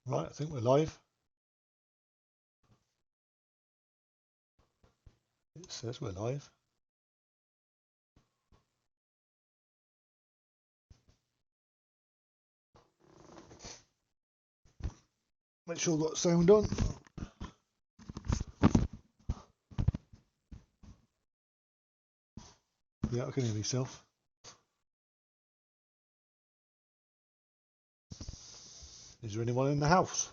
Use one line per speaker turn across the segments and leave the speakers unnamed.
Right, I think we're live. It says we're live. Make sure I've got sound on. Yeah, I can hear myself. Is there anyone in the house?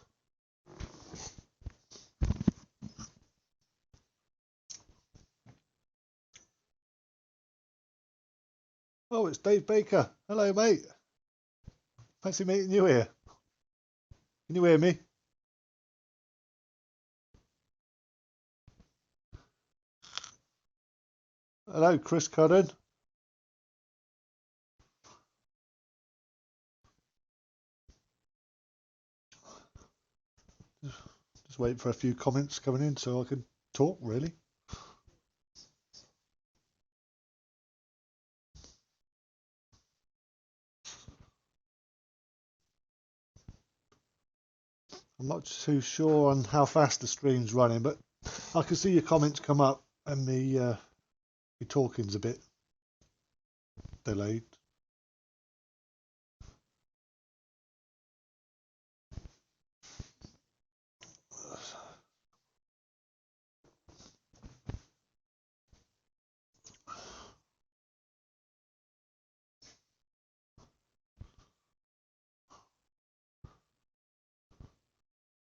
Oh, it's Dave Baker. Hello, mate. Fancy meeting you here. Can you hear me? Hello, Chris Cudden. Just waiting for a few comments coming in so I can talk, really. I'm not too sure on how fast the stream's running, but I can see your comments come up and the talking's a bit delayed.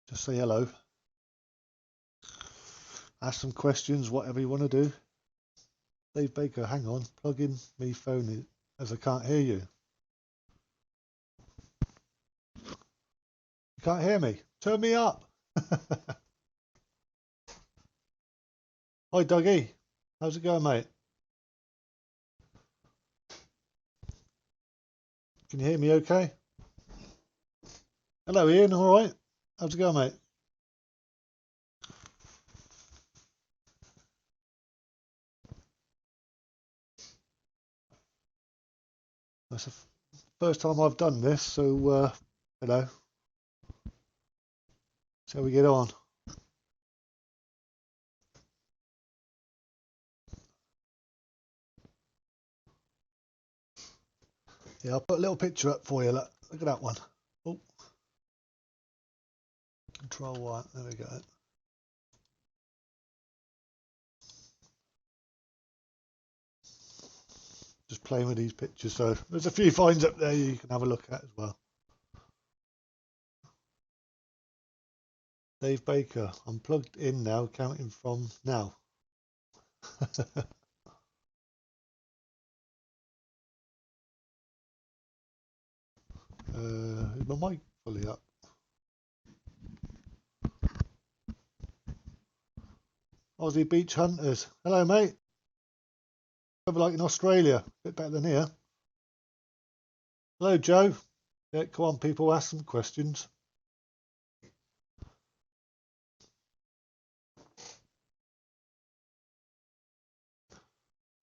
Just say hello. Ask some questions, whatever you want to do. Dave Baker, hang on, plug in me phone in, as I can't hear you. You can't hear me? Turn me up. Hi, Dougie. How's it going, mate? Can you hear me okay? Hello, Ian. All right? How's it going, mate? That's the first time I've done this, so, you know, see how we get on. Yeah, I'll put a little picture up for you. Look at that one. Oh, Control Y. There we go. Just playing with these pictures. So there's a few finds up there you can have a look at as well. Dave Baker. I'm plugged in now, counting from now. Is my mic fully up? Aussie Beach Hunters. Hello, mate. Over like in Australia. A bit better than here. Hello, Joe. Yeah, come on, people, ask some questions.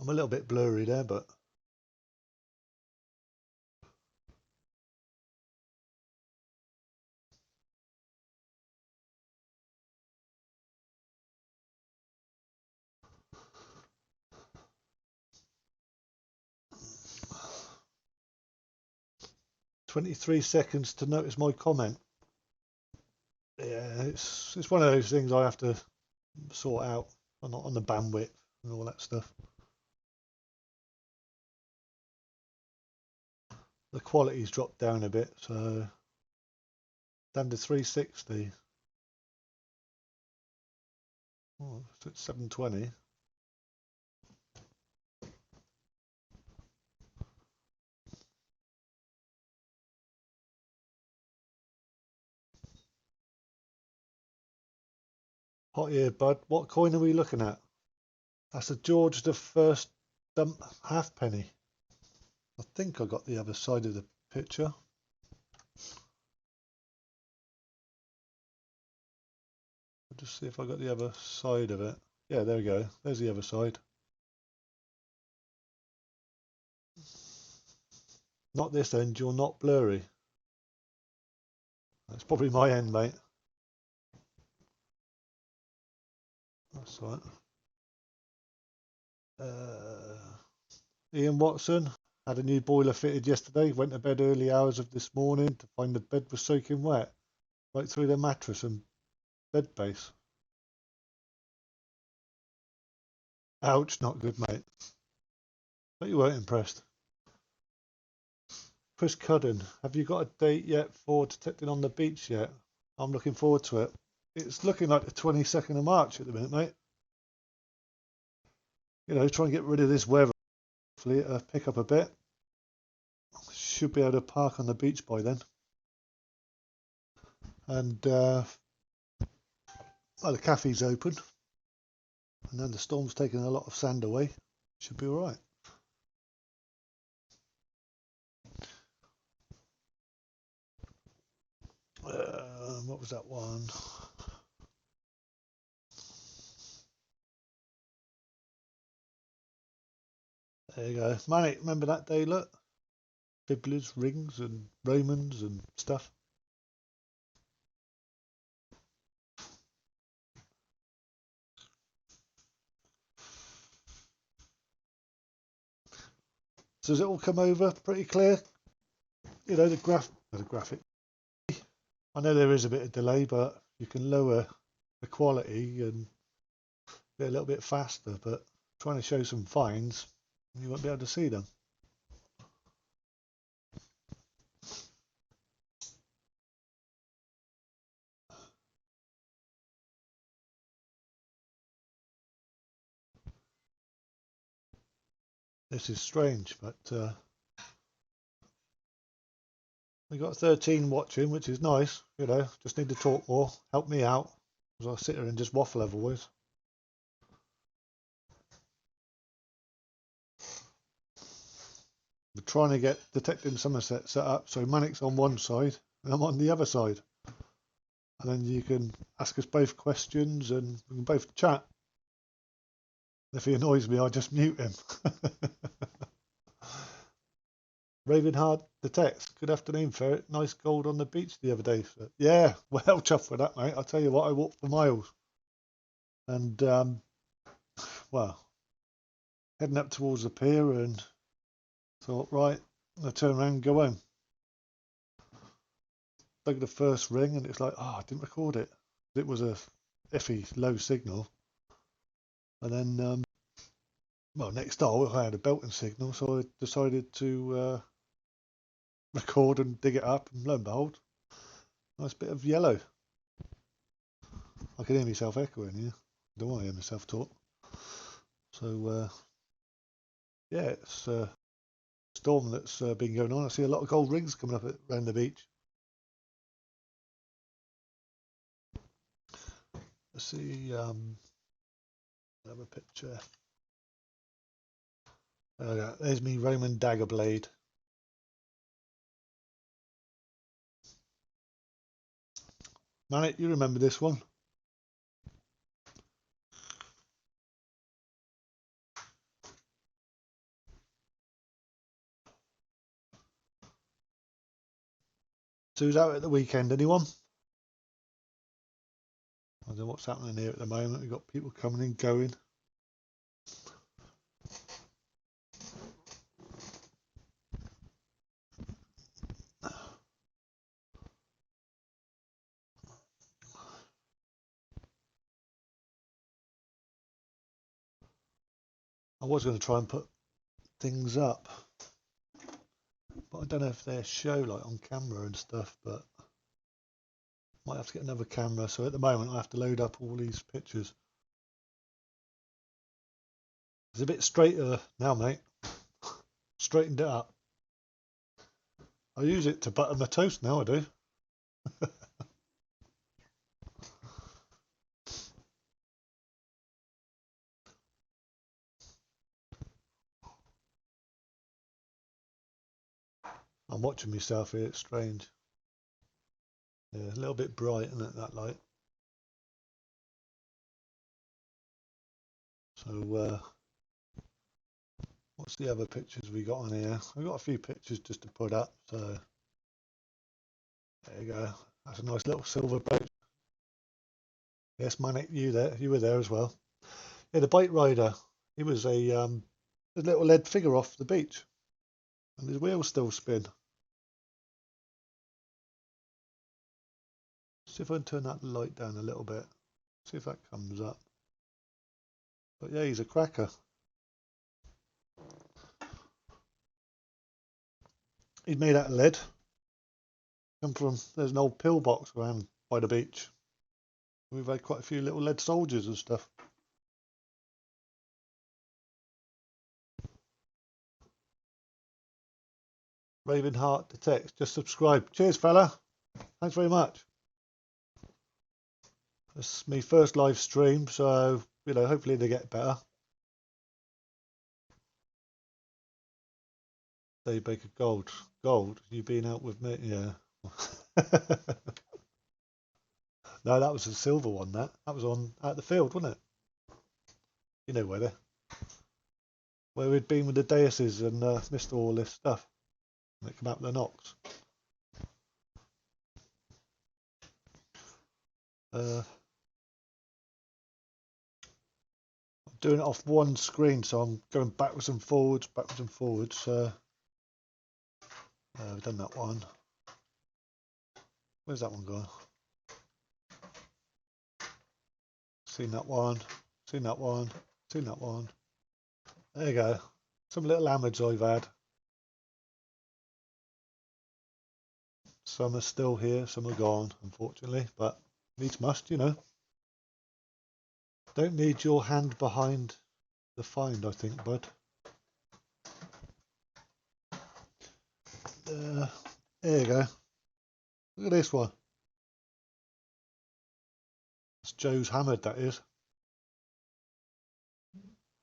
I'm a little bit blurry there, but 23 seconds to notice my comment. Yeah, it's one of those things I have to sort out. I'm not on the bandwidth and all that stuff. The quality's dropped down a bit, so down to 360. Oh, it's 720. Hot ear, bud. What coin are we looking at? That's a George the First dump halfpenny. I think I got the other side of the picture. I'll just see if I got the other side of it. Yeah, there we go. There's the other side. Not this end, you're not blurry. That's probably my end, mate. That's all right. Ian Watson had a new boiler fitted yesterday. Went to bed early hours of this morning to find the bed was soaking wet, right through the mattress and bed base. Ouch, not good, mate. But you weren't impressed. Chris Cudden, have you got a date yet for detecting on the beach yet? I'm looking forward to it. It's looking like the 22nd of March at the minute, mate. You know, try and get rid of this weather. Hopefully it'll pick up a bit. Should be able to park on the beach by then. And well, the cafe's open. And then the storm's taken a lot of sand away. Should be all right. What was that one? There you go. Manic, remember that day, look? Bibblers, rings and Romans and stuff. So does it all come over pretty clear? You know, the graphic. I know there is a bit of delay, but you can lower the quality and be a little bit faster, but trying to show some fines, you won't be able to see them. This is strange, but we got 13 watching, which is nice. You know, just need to talk more. Help me out, because I sit here and just waffle otherwise. We're trying to get Detecting Somerset set up so Manic's on one side and I'm on the other side. And then you can ask us both questions and we can both chat. If he annoys me, I just mute him. Ravenhard detects. Good afternoon, Ferret. Nice gold on the beach the other day. So, yeah, well chuffed with that, mate. I'll tell you what, I walked for miles. And, well, heading up towards the pier and thought, right, I'll turn around and go home. Dug the first ring and it's like, oh, I didn't record it. It was a iffy low signal. And then, well, next hole I had a belting signal, so I decided to record and dig it up, and lo and behold, nice bit of yellow. I can hear myself echoing here. Don't want to hear myself talk. So, yeah, it's a storm that's been going on. I see a lot of gold rings coming up around the beach. Let's see, another picture. There's me Roman dagger blade. Manic, you remember this one? So who's out at the weekend, anyone? I don't know what's happening here at the moment. We've got people coming and going. I was going to try and put things up, but I don't know if they show like on camera and stuff, but might have to get another camera. So at the moment I have to load up all these pictures. It's a bit straighter now, mate. Straightened it up. I use it to butter my toast now, I do. I'm watching myself here, it's strange. Yeah, a little bit bright, isn't it, that light? So, what's the other pictures we got on here? We've got a few pictures just to put up, so there you go. That's a nice little silver brooch. Yes, Manic, you were there as well. Yeah, the bike rider. He was a little lead figure off the beach, and his wheels still spin. See if I can turn that light down a little bit. See if that comes up. But yeah, he's a cracker. He's made out of lead. There's an old pillbox around by the beach. We've had quite a few little lead soldiers and stuff. Ravenheart Detects, just subscribe. Cheers, fella. Thanks very much. This is my first live stream, so hopefully they get better. Dave Baker Gold. You been out with me? Yeah. No, that was a silver one. That was on at the field, wasn't it? You know where we'd been with the daises and missed all this stuff. And it came out with the knocks. I'm doing it off one screen, so I'm going backwards and forwards. We've done that one. Where's that one gone? Seen that one. There you go. Some little amages I've had. Some are still here, some are gone, unfortunately, but needs must, Don't need your hand behind the find, I think, bud. There you go. Look at this one. It's Joe's hammered, that is.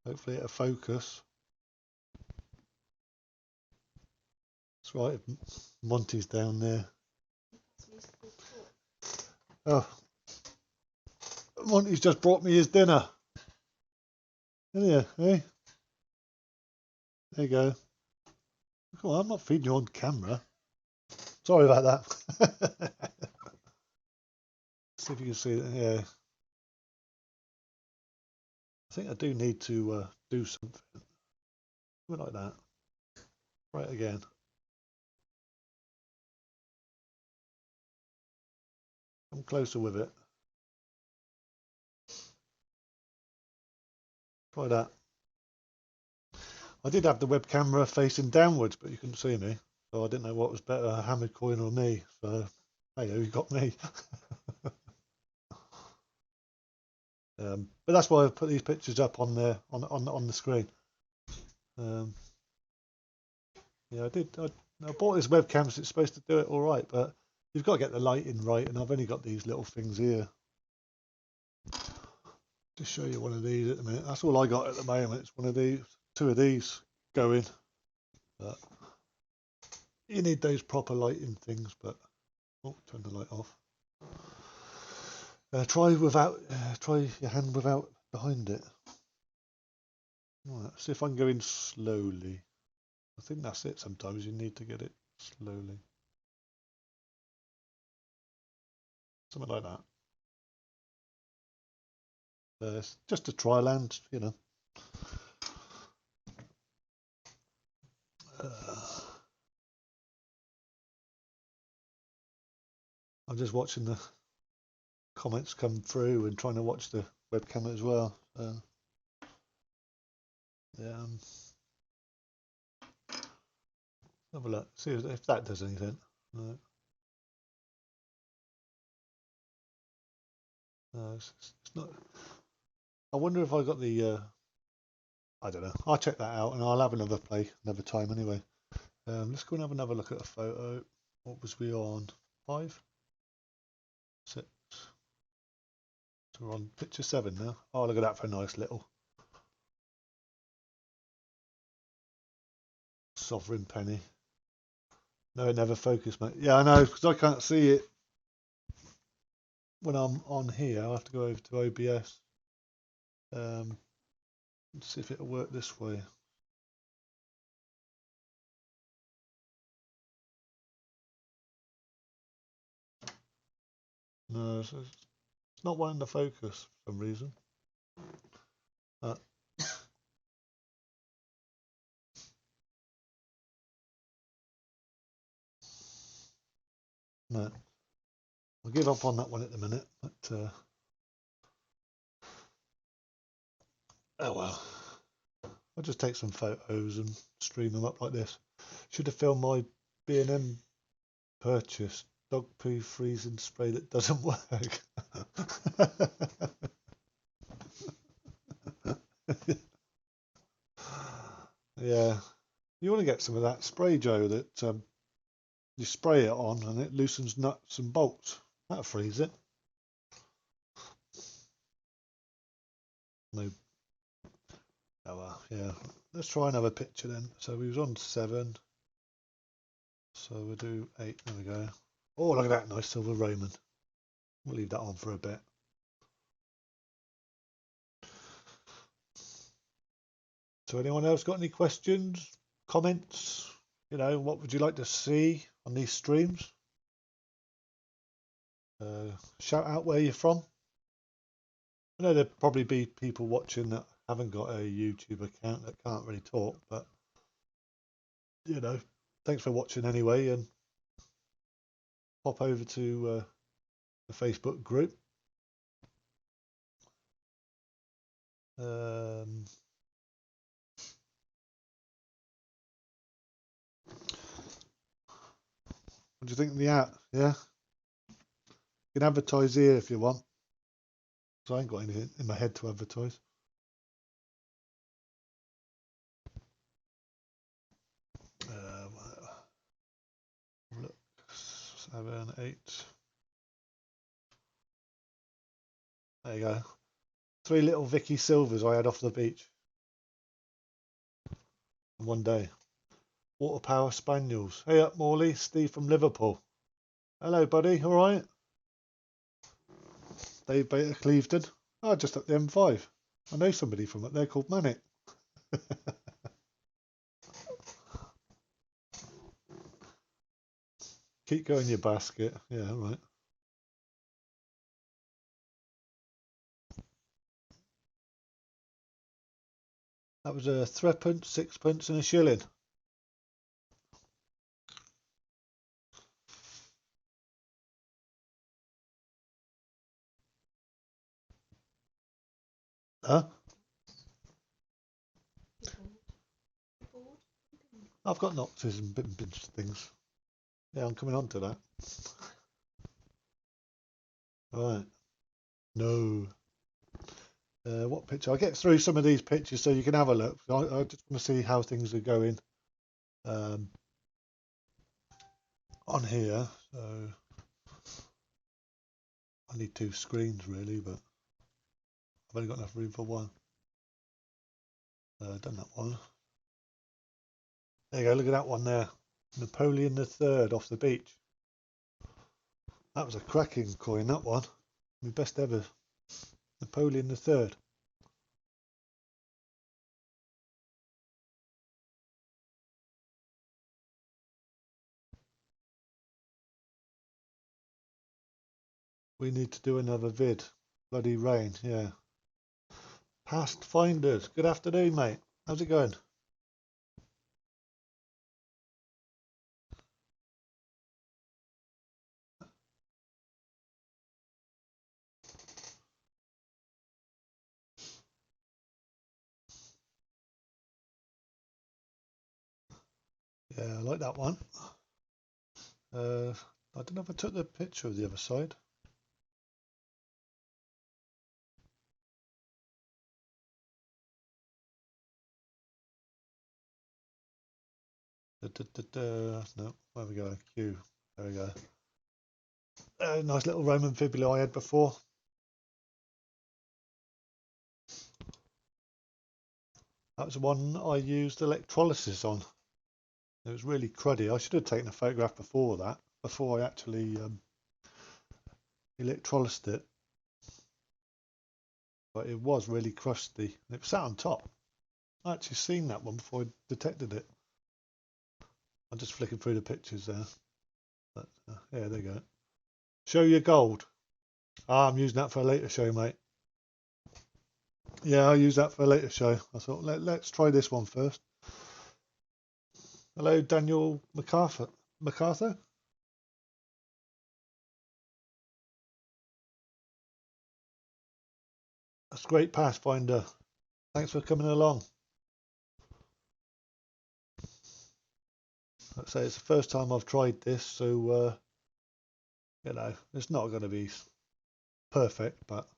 Hopefully it'll focus. That's right, Monty's down there. Oh, Monty's just brought me his dinner. Yeah, hey? There you go. Come on, I'm not feeding you on camera. Sorry about that. See if you can see it. Yeah. I think I do need to do something. Something like that. Right again. I'm closer with it. Try that. I did have the web camera facing downwards, but you couldn't see me. So I didn't know what was better, a hammered coin or me. So, hey, you got me. But that's why I put these pictures up on there on the screen. Yeah, I did. I bought this webcam, so it's supposed to do it all right, but you've got to get the lighting right, and I've only got these little things here. Just show you one of these at the minute. That's all I got at the moment. It's one of these, two of these going. But you need those proper lighting things. But turn the light off. Try your hand without behind it. Right, see if I can go in slowly. I think that's it. Sometimes you need to get it slowly. Something like that. It's just a trial and, I'm just watching the comments come through and trying to watch the webcam as well. Yeah. Have a look. See if that does anything. No. No, it's not. I wonder if I got the. I don't know. I'll check that out and I'll have another play another time anyway. Let's go and have another look at a photo. What was we on? 5, 6. So we're on picture 7 now. Oh, look at that for a nice little sovereign penny. No, it never focused, mate. Yeah, I know, because I can't see it when I'm on here. I'll have to go over to OBS. Let's see if it'll work this way. No, it's not wanting to focus for some reason. No, I'll give up on that one at the minute. But oh well. I'll just take some photos and stream them up like this. Should have filmed my B&M purchase. Dog poo freezing spray that doesn't work. Yeah. You want to get some of that spray, Joe, that you spray it on and it loosens nuts and bolts. That'll freeze it. No. Oh well, yeah. Let's try another picture then. So we was on 7. So we'll do 8. There we go. Oh, look at that nice silver Roman. We'll leave that on for a bit. So anyone else got any questions, comments? You know, what would you like to see on these streams? Shout out where you're from. I know there'll probably be people watching that haven't got a YouTube account that can't really talk, but you know, thanks for watching anyway, and pop over to the Facebook group. What do you think of the app? Yeah, you can advertise here if you want. So I ain't got anything in my head to advertise. Look, 7, 8. There you go. 3 little Vicky Silvers I had off the beach in one day. Water Power Spaniels. Hey up, Morley. Steve from Liverpool. Hello, buddy. All right. Dave Bater, Clevedon. Oh, just up the M5. I know somebody from up there called Manic. Keep going your basket. Yeah, all right. That was a threepence, sixpence, and a shilling. Huh? I've got noctis and bit things. Yeah, I'm coming on to that. All right. No. What picture? I'll get through some of these pictures so you can have a look. I just want to see how things are going on here. So I need 2 screens really, but I've only got enough room for one. Done that one. There you go. Look at that one there. Napoleon III off the beach. That was a cracking coin, that one. My best ever. Napoleon III. We need to do another vid. Bloody rain, yeah. Past Finders. Good afternoon, mate. How's it going? Yeah, I like that one. I don't know if I took the picture of the other side. No, where we go? Q. There we go. Nice little Roman fibula I had before. That was the one I used electrolysis on. It was really cruddy. I should have taken a photograph before that, before I actually electrolysed it. But it was really crusty. It sat on top. I actually seen that one before I detected it. I'm just flicking through the pictures there. But yeah, there you go. Show your gold. Ah, I'm using that for a later show, mate. Yeah, I'll use that for a later show. I thought let's try this one first. Hello, Daniel MacArthur. MacArthur? That's great, Pathfinder. Thanks for coming along. I'd say it's the first time I've tried this, so you know, it's not going to be perfect, but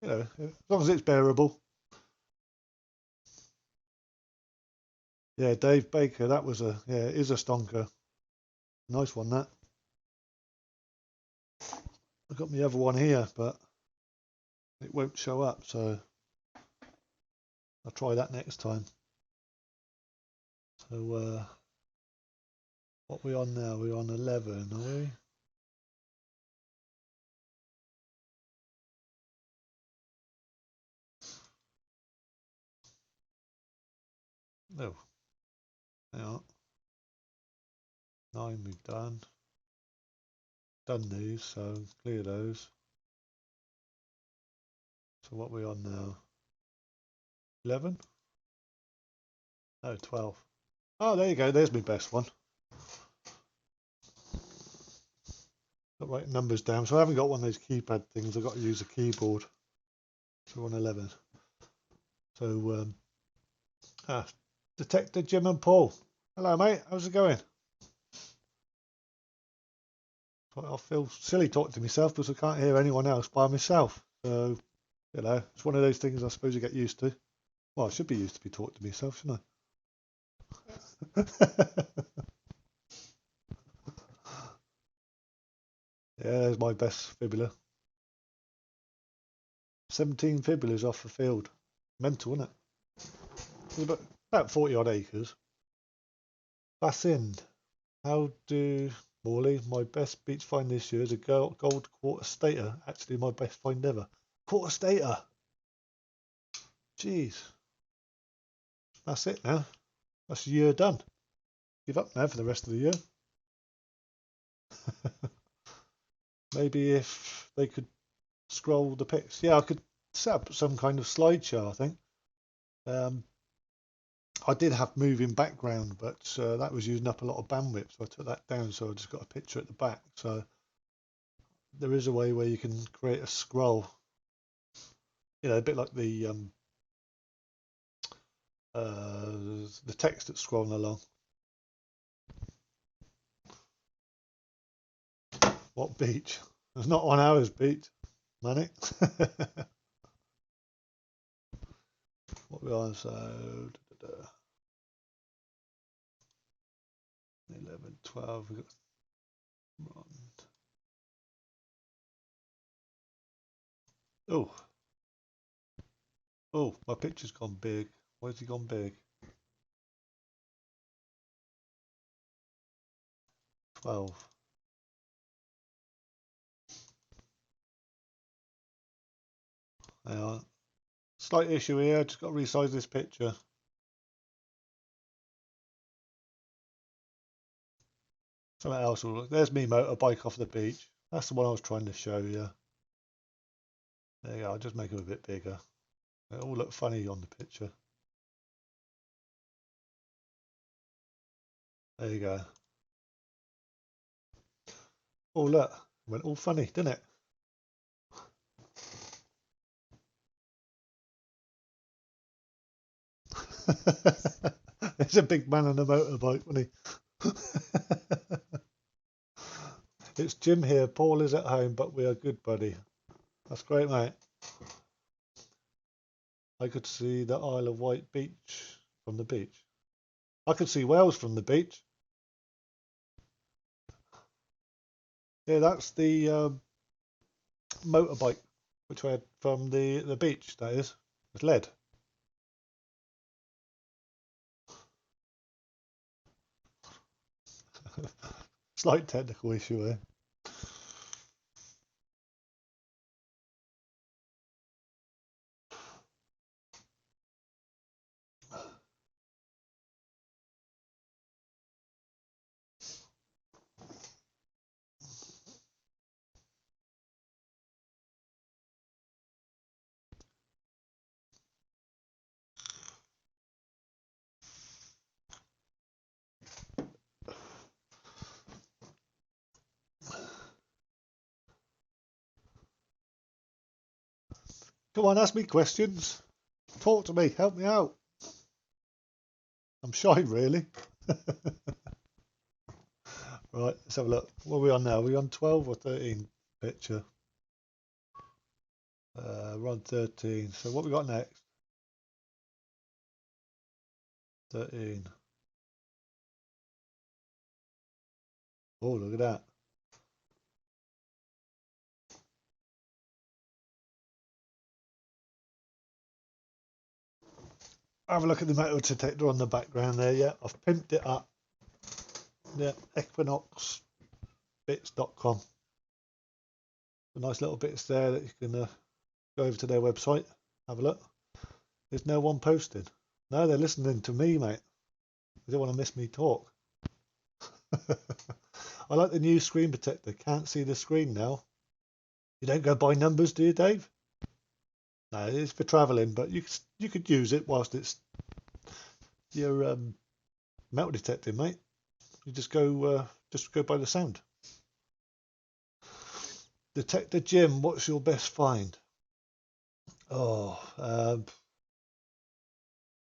you know, as long as it's bearable. Yeah, Dave Baker, that was is a stonker. Nice one, that. I've got my other one here, but it won't show up, so I'll try that next time. So, what are we on now? We're on 11, are we? No, hang on. 9 we've done. Done these, so clear those. So what are we on now? 11? No, 12. Oh, there you go. There's my best one. Got right numbers down. So I haven't got one of those keypad things. I've got to use a keyboard. So we're on 11. So, Detective Jim and Paul. Hello, mate. How's it going? I feel silly talking to myself because I can't hear anyone else by myself. So, you know, it's one of those things I suppose you get used to. Well, I should be used to be talking to myself, shouldn't I? Yeah, there's my best fibula. 17 fibulas off the field. Mental, isn't it? It's about 40 odd acres. Bassind. How do Morley? My best beach find this year is a gold quarter stater. Actually, my best find ever. Quarter stater. Jeez. That's it now. That's the year done. Give up now for the rest of the year. Maybe if they could scroll the pics. Yeah, I could set up some kind of slideshow, I think. I did have moving background, but that was using up a lot of bandwidth, so I took that down. So I just got a picture at the back. So there is a way where you can create a scroll. You know, a bit like the text that's scrolling along. What beach? There's not on ours beach, Manic. What we on? So 11, 12. We got oh, oh, my picture's gone big. Why's he gone big? 12. Hang on. Slight issue here. Just got to resize this picture. Something else will look. There's me motorbike off the beach. That's the one I was trying to show you. There you go. I'll just make it a bit bigger. It all look funny on the picture. There you go. Oh look, it went all funny, didn't it? There's a big man on a motorbike, wasn't he? It's Jim here. Paul is at home, but we are good, buddy. That's great, mate. I could see the Isle of Wight beach from the beach. I could see Wales from the beach. Yeah, that's the motorbike which I had from the beach. That is, it's lead. Slight technical issue there. Come on, ask me questions. Talk to me. Help me out. I'm shy, really. Right, let's have a look. What are we on now? Are we on 12 or 13 picture? We're on 13. So what we got next? 13. Oh, look at that. Have a look at the metal detector on the background there. Yeah, I've pimped it up. Yeah, equinoxbits.com. Nice little bits there that you can go over to their website, have a look. There's no one posting. No, they're listening to me, mate. They don't want to miss me talk. I like the new screen protector. Can't see the screen now. You don't go by numbers, do you, Dave? No, it's for travelling, but you could use it whilst it's your metal detecting, mate. You just go by the sound. Detector Jim, what's your best find? Oh,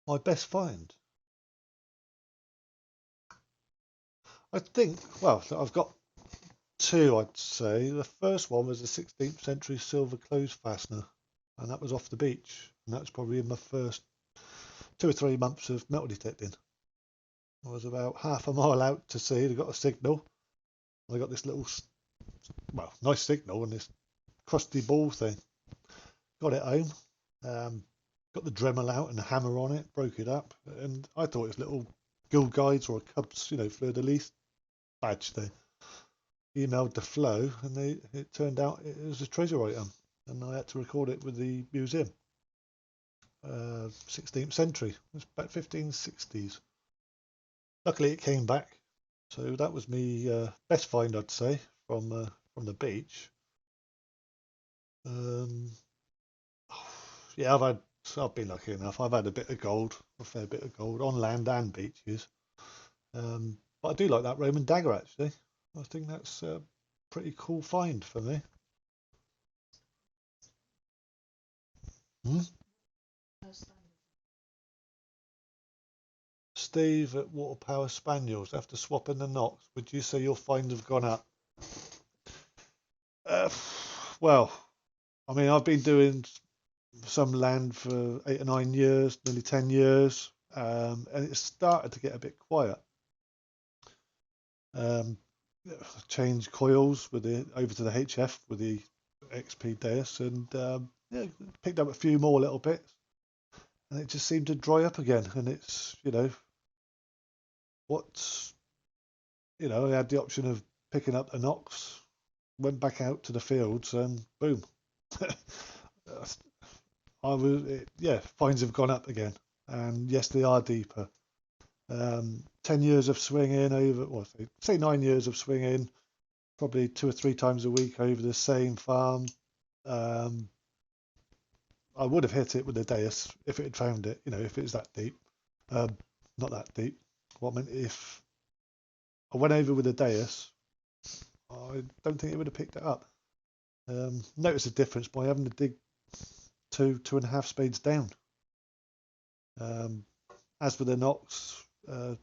my best find. I think. Well, I've got two, I'd say. The first one was a 16th century silver clothes fastener, and that was off the beach, and that was probably in my first 2 or 3 months of metal detecting. I was about half a mile out to sea. They got a signal. I got this little, well, nice signal and this crusty ball thing. Got it home. Got the Dremel out and a hammer on it. Broke it up, and I thought it was little Guild Guides or a Cubs, fleur de lis badge thing. Emailed the flow, and it turned out it was a treasure item, and I had to record it with the museum. 16th century. It was about 1560s. Luckily, it came back. So that was me best find, I'd say, from the beach. Um, yeah, I've been lucky enough. I've had a fair bit of gold on land and beaches. But I do like that Roman dagger actually. I think that's a pretty cool find for me. Hmm? Steve at Water Power Spaniels, after swapping the knocks, would you say your finds have gone up? Uh, well, I mean, I've been doing some land for 8 or 9 years, nearly 10 years, and it started to get a bit quiet. Um, changed coils over to the HF with the XP Deus, and yeah, picked up a few more little bits, and it just seemed to dry up again. And it's what's I had the option of picking up the knocks, went back out to the fields, and boom, finds have gone up again, and yes, they are deeper. 10 years of swinging over, well, say 9 years of swinging, probably 2 or 3 times a week over the same farm. Um, I would have hit it with a Deus if it had found it, if it was that deep. Um, Not that deep. What I meant, if I went over with a Deus, I don't think it would have picked it up. Notice the difference by having to dig 2.5 spades down. As for the knocks, the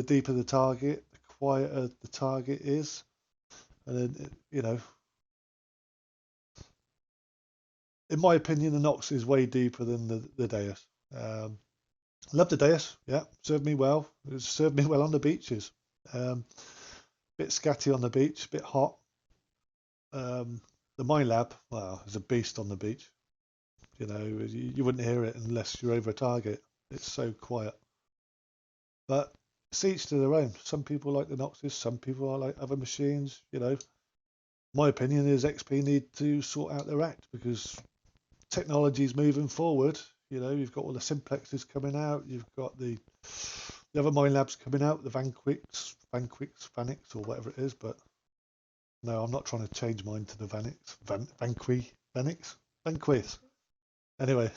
deeper the target, the quieter the target is, and then in my opinion, the knocks is way deeper than the Deus. Love the Deus, yeah, served me well. It served me well on the beaches. Bit scatty on the beach, bit hot. The Mine Lab, well, is a beast on the beach. You wouldn't hear it unless you're over a target. It's so quiet. But it's each to their own. Some people like the Noxes, some people like other machines. My opinion is XP need to sort out their act because technology is moving forward. You've got all the simplexes coming out. You've got the other Mine Labs coming out, the Vanix, or whatever it is. But no, I'm not trying to change mine to the Vanquis. Anyway,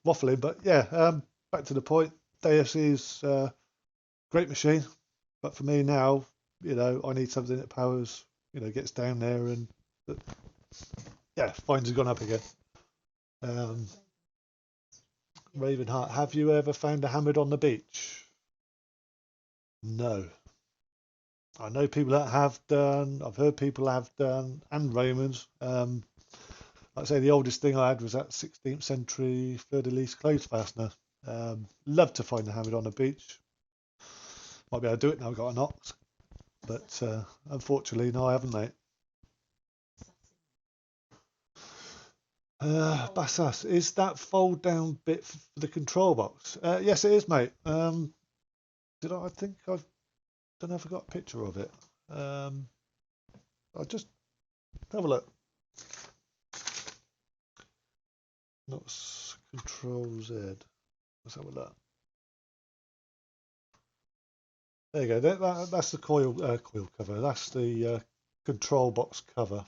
waffling. But yeah, back to the point. Deus is great machine, but for me now, I need something that powers, gets down there and yeah, fines have gone up again. Um, Ravenheart, have you ever found a hammered on the beach? No. I know people that have done. I've heard people have done, and Romans. Like I say, the oldest thing I had was that 16th century fleur-de-lis clothes fastener. Love to find a hammered on the beach. Might be able to do it now. I've got a knots, but unfortunately, no, I haven't, mate. Bassas, is that fold down bit for the control box? Yes, it is, mate. Did I think I've don't know if I got a picture of it. I'll just have a look. Not Control Z. Let's have a look. There you go. That's the coil cover. That's the control box cover.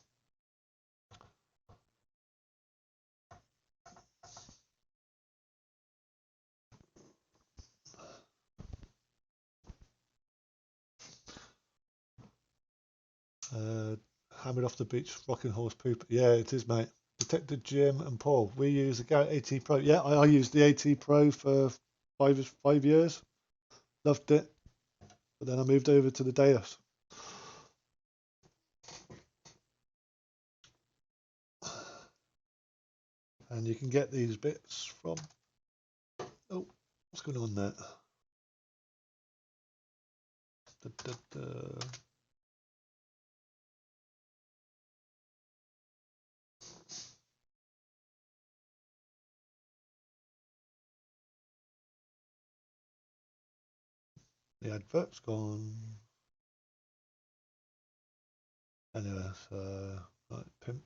Hammered off the beach, rocking horse poop. Yeah, it is, mate. Detective Jim and Paul. We use the Garrett AT Pro. Yeah, I used the AT Pro for 5 years. Loved it. But then I moved over to the Deus. And you can get these bits from. Oh, what's going on there? Da, da, da. The advert's gone. Anyway, so right, Pimp,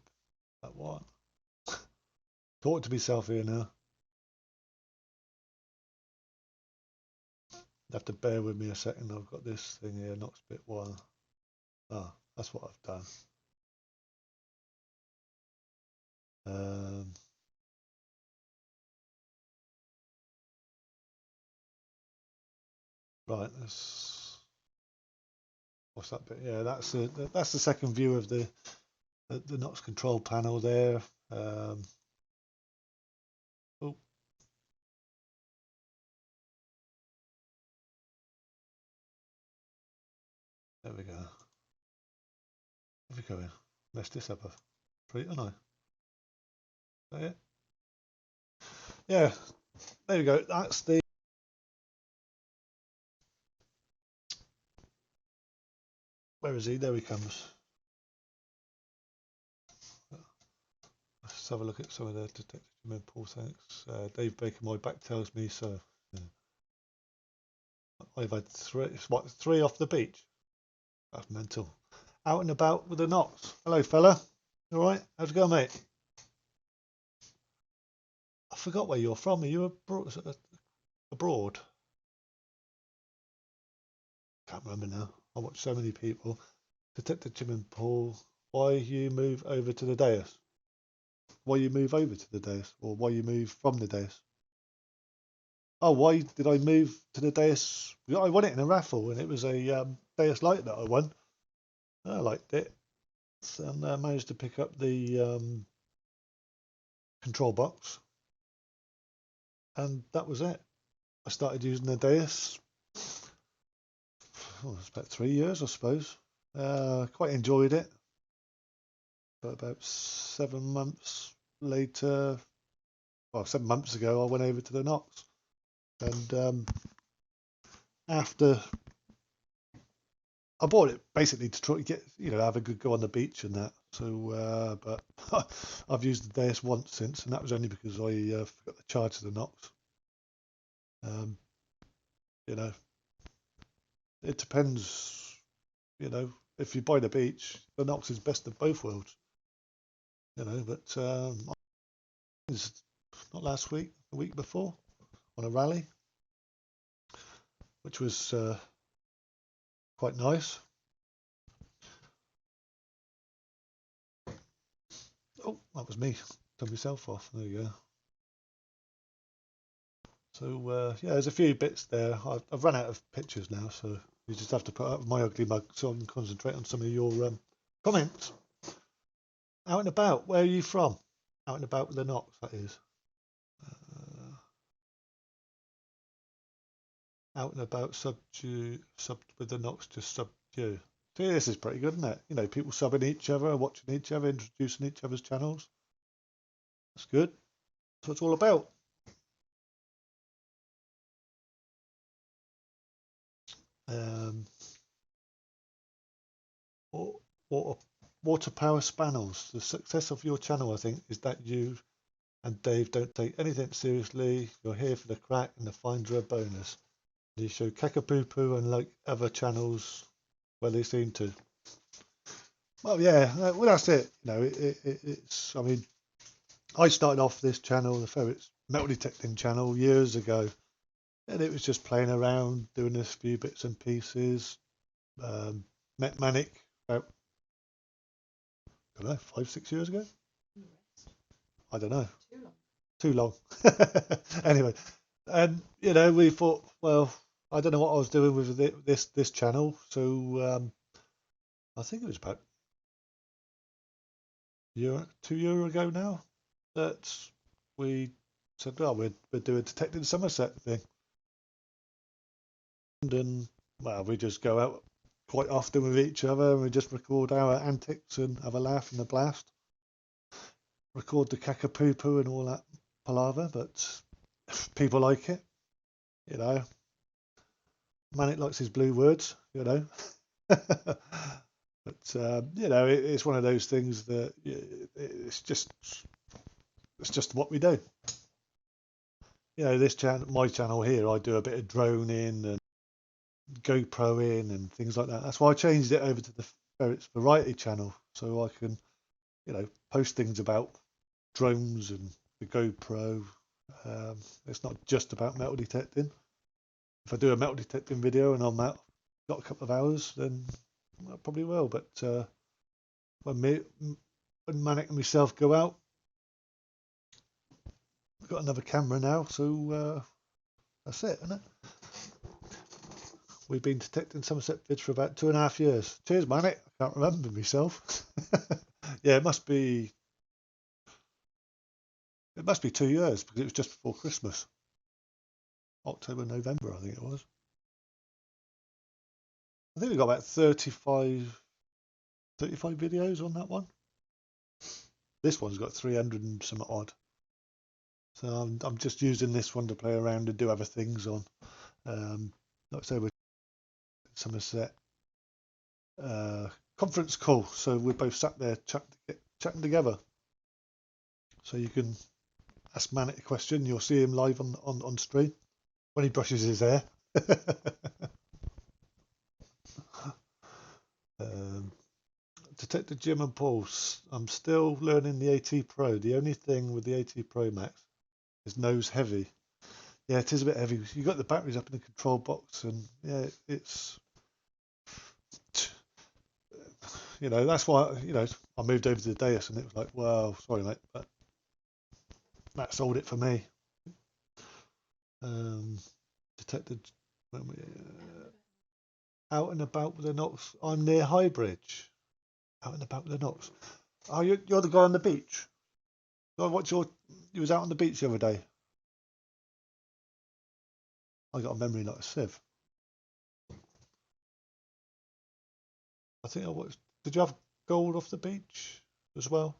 that one. Talk to myself here now. You have to bear with me a second. I've got this thing here, Knox bit one. Ah, that's what I've done. Right, what's that bit? Yeah, that's the second view of the Knox control panel there. Oh, there we go. There we go. Messed this up a treat, haven't I? Is that it? Yeah, there we go. That's the. Where is he? There he comes. Let's have a look at some of the detective Paul. Thanks. Dave Baker, my back tells me so. Yeah. I've had three off the beach. That's mental. Out and about with the knots. Hello, fella. You all right? How's it going, mate? I forgot where you're from. Are you abroad? Can't remember now. I watch so many people. Detective Jim and Paul. Why you move over to the Deus? Why you move over to the Deus? Or why you move from the Deus? Oh, why did I move to the Deus? I won it in a raffle, and it was a Deus Light that I won. I liked it, and I managed to pick up the control box, and that was it. I started using the Deus. Oh, it's about 3 years, I suppose. Quite enjoyed it. But about 7 months later, well, 7 months ago, I went over to the Knox, and after I bought it basically to try to get, have a good go on the beach and that. So, but I've used the Deus once since, and that was only because I forgot to charge the Knox. Um, you know, it depends. If you buy the beach, the Knox is best of both worlds. But not last week, the week before, on a rally, which was quite nice. Oh, that was me. Turned myself off. There you go. So yeah, there's a few bits there. I've run out of pictures now, so you just have to put up my ugly mug so I can concentrate on some of your comments. Out and about, where are you from? Out and about with the knocks, that is. Uh, Out and about sub with the knocks to subdue. See, this is pretty good, isn't it? You know, people subbing each other, watching each other, introducing each other's channels. That's good. That's what it's all about. Um, water, water power spannels. The success of your channel, I think, is that you and Dave don't take anything seriously. You're here for the crack and the finder a bonus. You show Kakapoo and like other channels where they seem to. Well, yeah, well that's it. You know, it's. I mean, I started off this channel, the Ferrets Metal Detecting channel, years ago, and it was just playing around, doing a few bits and pieces. Met Manic about, I don't know, 5, 6 years ago. I don't know, too long. Anyway, and you know, we thought, well, I don't know what I was doing with this channel, so I think it was about a year, 2 year ago now that we said, well, we're doing Detecting Somerset thing, and well, we just go out quite often with each other and we just record our antics and have a laugh and a blast. Record the Kakapoo and all that palaver, but people like it, you know. Manic likes his blue words, you know. But you know, it's one of those things that it's just what we do. You know, this channel, my channel here, I do a bit of droning and GoProing and things like that. That's why I changed it over to the Ferrets Variety channel, so I can, you know, post things about drones and the GoPro. It's not just about metal detecting. If I do a metal detecting video and I'm out, got a couple of hours, then I probably will. But when Manic and myself go out, we've got another camera now, so that's it, isn't it? We've been detecting Somerset vids for about 2.5 years. Cheers, Manic. I can't remember myself. Yeah, it must be 2 years because it was just before Christmas. October, November, I think it was. I think we got about 35 videos on that one. This one's got 300 and some odd. So I'm just using this one to play around and do other things on. Like I say, we're Somerset conference call. So we're both sat there chatting together. So you can ask Manic a question. You'll see him live on stream when he brushes his hair. Detective Jim and Pulse. I'm still learning the AT Pro. The only thing with the AT Pro Max is nose heavy. Yeah, it is a bit heavy. You got the batteries up in the control box, and yeah, it's that's why I moved over to the Deus, and it was like, well, sorry mate, but that sold it for me. Detected when we out and about with the Knox. I'm near Highbridge. Out and about with the Knox. Oh, you're the guy on the beach. Oh, you was out on the beach the other day. I got a memory like a sieve. I think I watched. Did you have gold off the beach as well?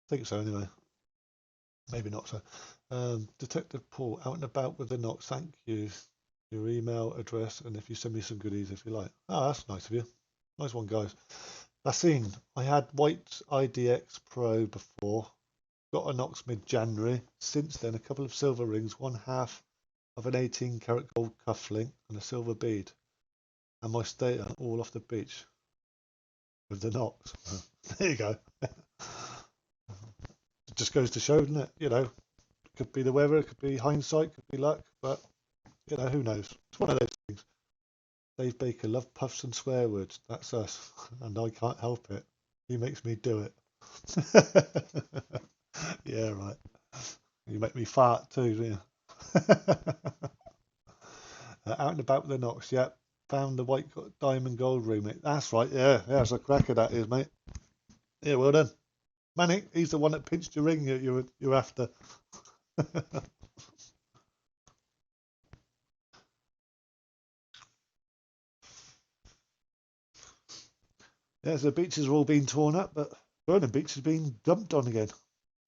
I think so anyway. Maybe not so. Detective Paul, out and about with the Knox. Thank you. Your email address, and if you send me some goodies if you like. Oh, that's nice of you. Nice one, guys. Bassine, I had white IDX Pro before. Got a Knox mid-January. Since then, a couple of silver rings, one half of an 18-karat gold cufflink, and a silver bead. And my stater all off the beach with the Knox. There you go. It just goes to show, doesn't it? Could be the weather, it could be hindsight, could be luck, but who knows? It's one of those things. Dave Baker, love puffs and swear words. That's us, and I can't help it. He makes me do it. Yeah, right. You make me fart too, don't you? Out and about with the Knox, yeah. Found the white diamond gold ring, mate. That's right, yeah. That's a cracker, that is, mate. Yeah, well done. Manic, he's the one that pinched your ring you're after. Yeah, so the beaches are all being torn up, but Vernon Beach has been dumped on again.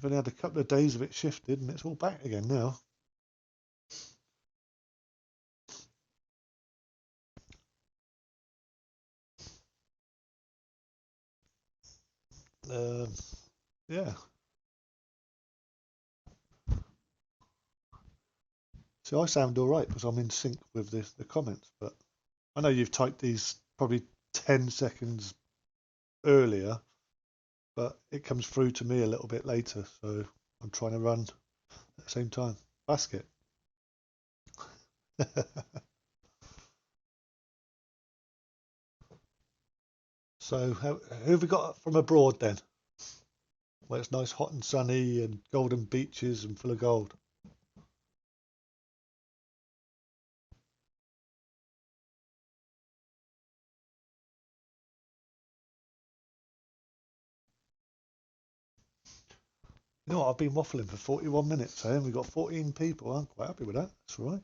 We've only had a couple of days of it shifted, and it's all back again now. Yeah. So I sound all right because I'm in sync with the comments, but I know you've typed these probably 10 seconds earlier, but it comes through to me a little bit later, so I'm trying to run at the same time. Basket. So who have we got from abroad then? Where it's nice, hot and sunny, and golden beaches and full of gold. You know what? I've been waffling for 41 minutes, and we've got 14 people. I'm quite happy with that. That's all right.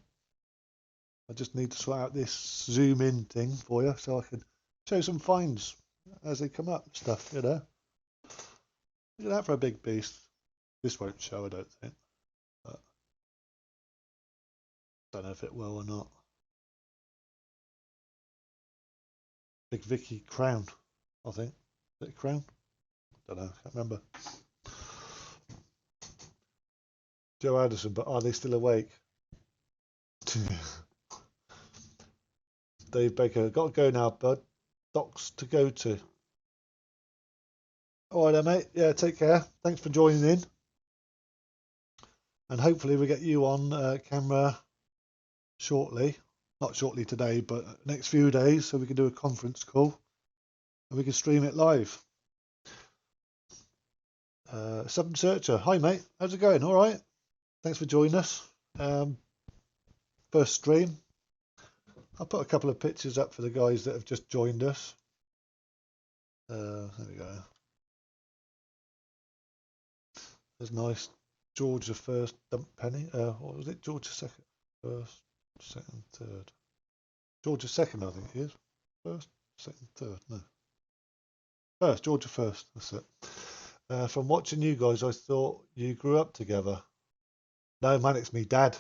I just need to sort out this zoom in thing for you so I can show some finds as they come up and stuff, you know. Look at that for a big beast. This won't show, I don't think. But I don't know if it will or not. Big Vicky Crown, I think. Is it Crown? Don't know, can't remember. Joe Addison, but are they still awake? Dave Baker, got to go now, bud. Docs to go to. All right, then, mate. Yeah, take care. Thanks for joining in. And hopefully we get you on camera shortly. Not shortly today, but next few days, so we can do a conference call and we can stream it live. Seven Searcher, hi mate, how's it going? All right, thanks for joining us. First stream. I'll put a couple of pictures up for the guys that have just joined us. There we go. There's nice. George the first, dump penny. What was it? George the second, first, second, third. George the second, I think he is. First, second, third. No, first. George the first. That's it. From watching you guys, I thought you grew up together. No, man, it's me dad.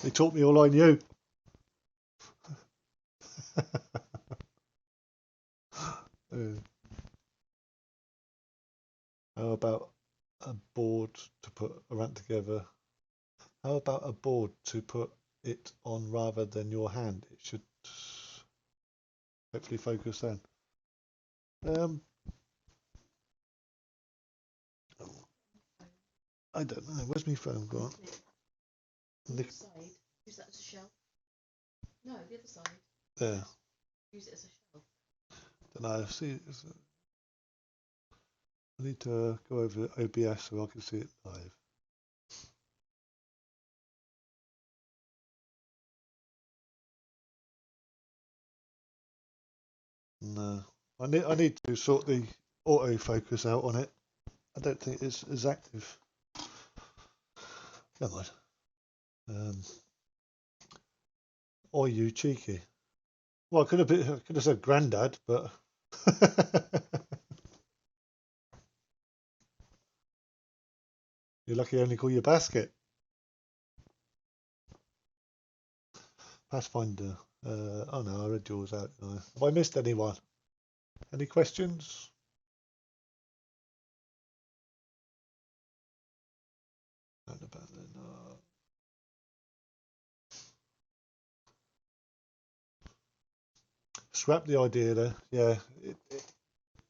He taught me all I knew. How about a board to put around together? How about a board to put it on rather than your hand? It should hopefully focus then. I don't know. Where's my phone gone?
Nick. Side. Use that as a shelf. No, the other side.
There.
Use it as a shelf.
Don't know. See, I need to go over OBS so I can see it live. No, I need to sort the autofocus out on it. I don't think it's as active. Never mind. Or you cheeky. Well, I could have said granddad, but you're lucky I only call you basket. Pathfinder. Oh no, I read yours out. Have I missed anyone? Any questions? Scrap the idea there. Yeah,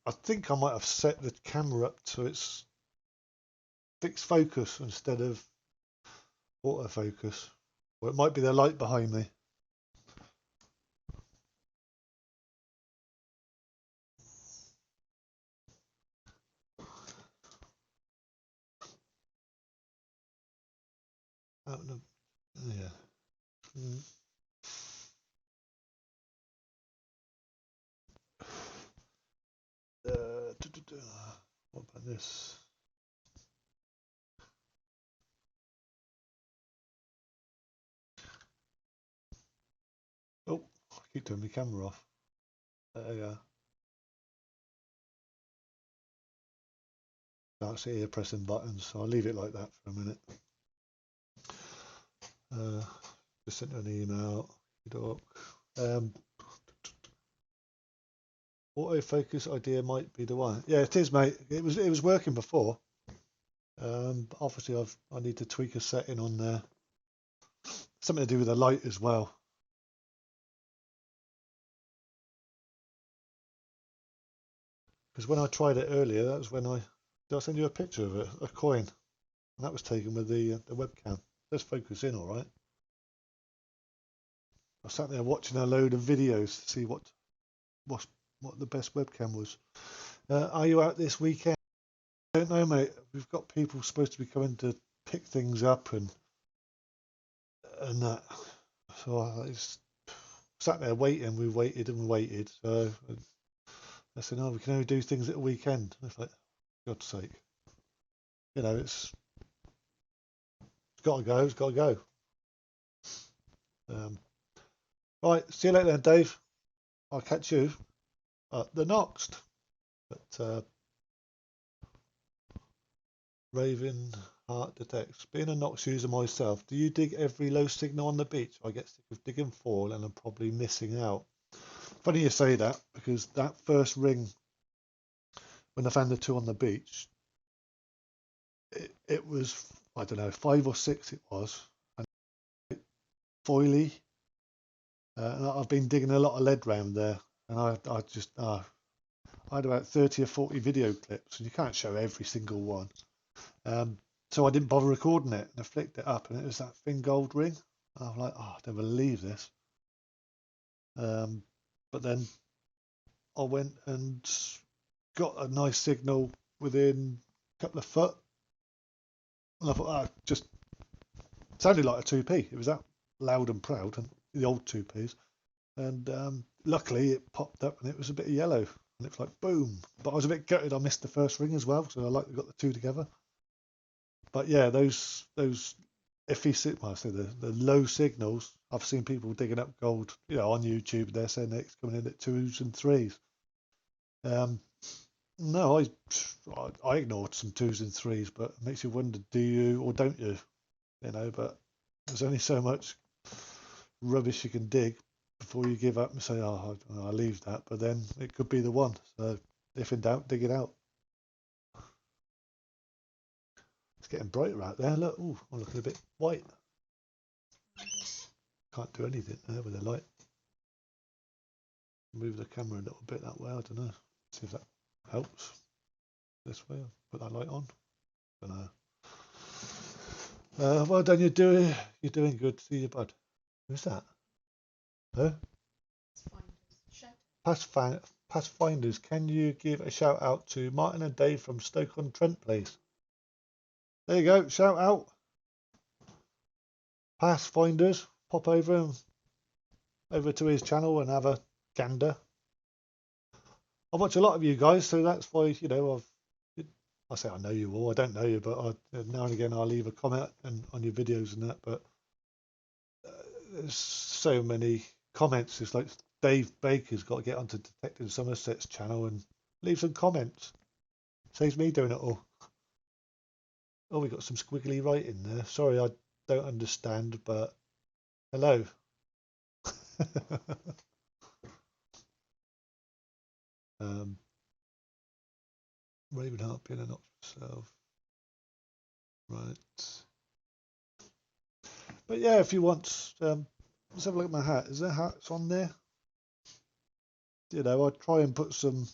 I think I might have set the camera up so it's fixed focus instead of autofocus. Or it might be the light behind me. Yeah. What about this? Oh, I keep turning my camera off. There you go. Can't sit here pressing buttons, so I'll leave it like that for a minute. Just sent her an email. Autofocus idea might be the one. Yeah, it is, mate. It was working before. Obviously, I need to tweak a setting on there. Something to do with the light as well. Because when I tried it earlier, that was when did I send you a picture of it, a coin, and that was taken with the webcam. Let's focus in, all right. I sat there watching a load of videos to see what the best webcam was. Are you out this weekend? I don't know, mate. We've got people supposed to be coming to pick things up and that. So I just sat there waiting. We waited and we waited. So I said, "No, we can only do things at a weekend." And it's like, God's sake, it's got to go. It's got to go. Right, see you later then, Dave. I'll catch you at the next. But Raven Heart detects. Being a Nox user myself, do you dig every low signal on the beach? I get sick of digging fall and I'm probably missing out. Funny you say that, because that first ring, when I found the two on the beach, it was, I don't know, 5 or 6 it was, and foily. And I've been digging a lot of lead round there, and I had about 30 or 40 video clips, and you can't show every single one. So I didn't bother recording it, and I flicked it up, and it was that thin gold ring. And I was like, oh, I don't believe this. But then I went and got a nice signal within a couple of foot, and I thought, just sounded like a 2p. It was that loud and proud, and the old 2ps. And luckily it popped up, and it was a bit of yellow, and it was like boom. But I was a bit gutted I missed the first ring as well, so I like we got the two together. But yeah, those iffy, well, I say the low signals. I've seen people digging up gold, on YouTube. They're saying it's coming in at 2s and 3s. No, I ignored some 2s and 3s, but it makes you wonder, do you or don't you? But there's only so much rubbish you can dig before you give up and say, oh, I'll leave that. But then it could be the one. So if in doubt, dig it out. It's getting brighter out there. Look, I'm looking a bit white. Can't do anything there with the light. Move the camera a little bit that way. I don't know. See if that helps. This way. I'll put that light on. Don't know. Well done. You're doing good. See you, bud. Who's that? Huh? Pathfinders. Can you give a shout out to Martin and Dave from Stoke-on-Trent, please? There you go. Shout out. Pathfinders. Pop over to his channel and have a gander. I watch a lot of you guys, so that's why I say I know you all. I don't know you, but now and again I'll leave a comment on your videos and that. But there's so many comments. It's like Dave Baker's got to get onto Detective Somerset's channel and leave some comments. Saves me doing it all. Oh, we got some squiggly writing there. Sorry, I don't understand, but hello. Ravenheart being an myself. Right. But yeah, if you want, let's have a look at my hat. Is there hats on there? I try and put some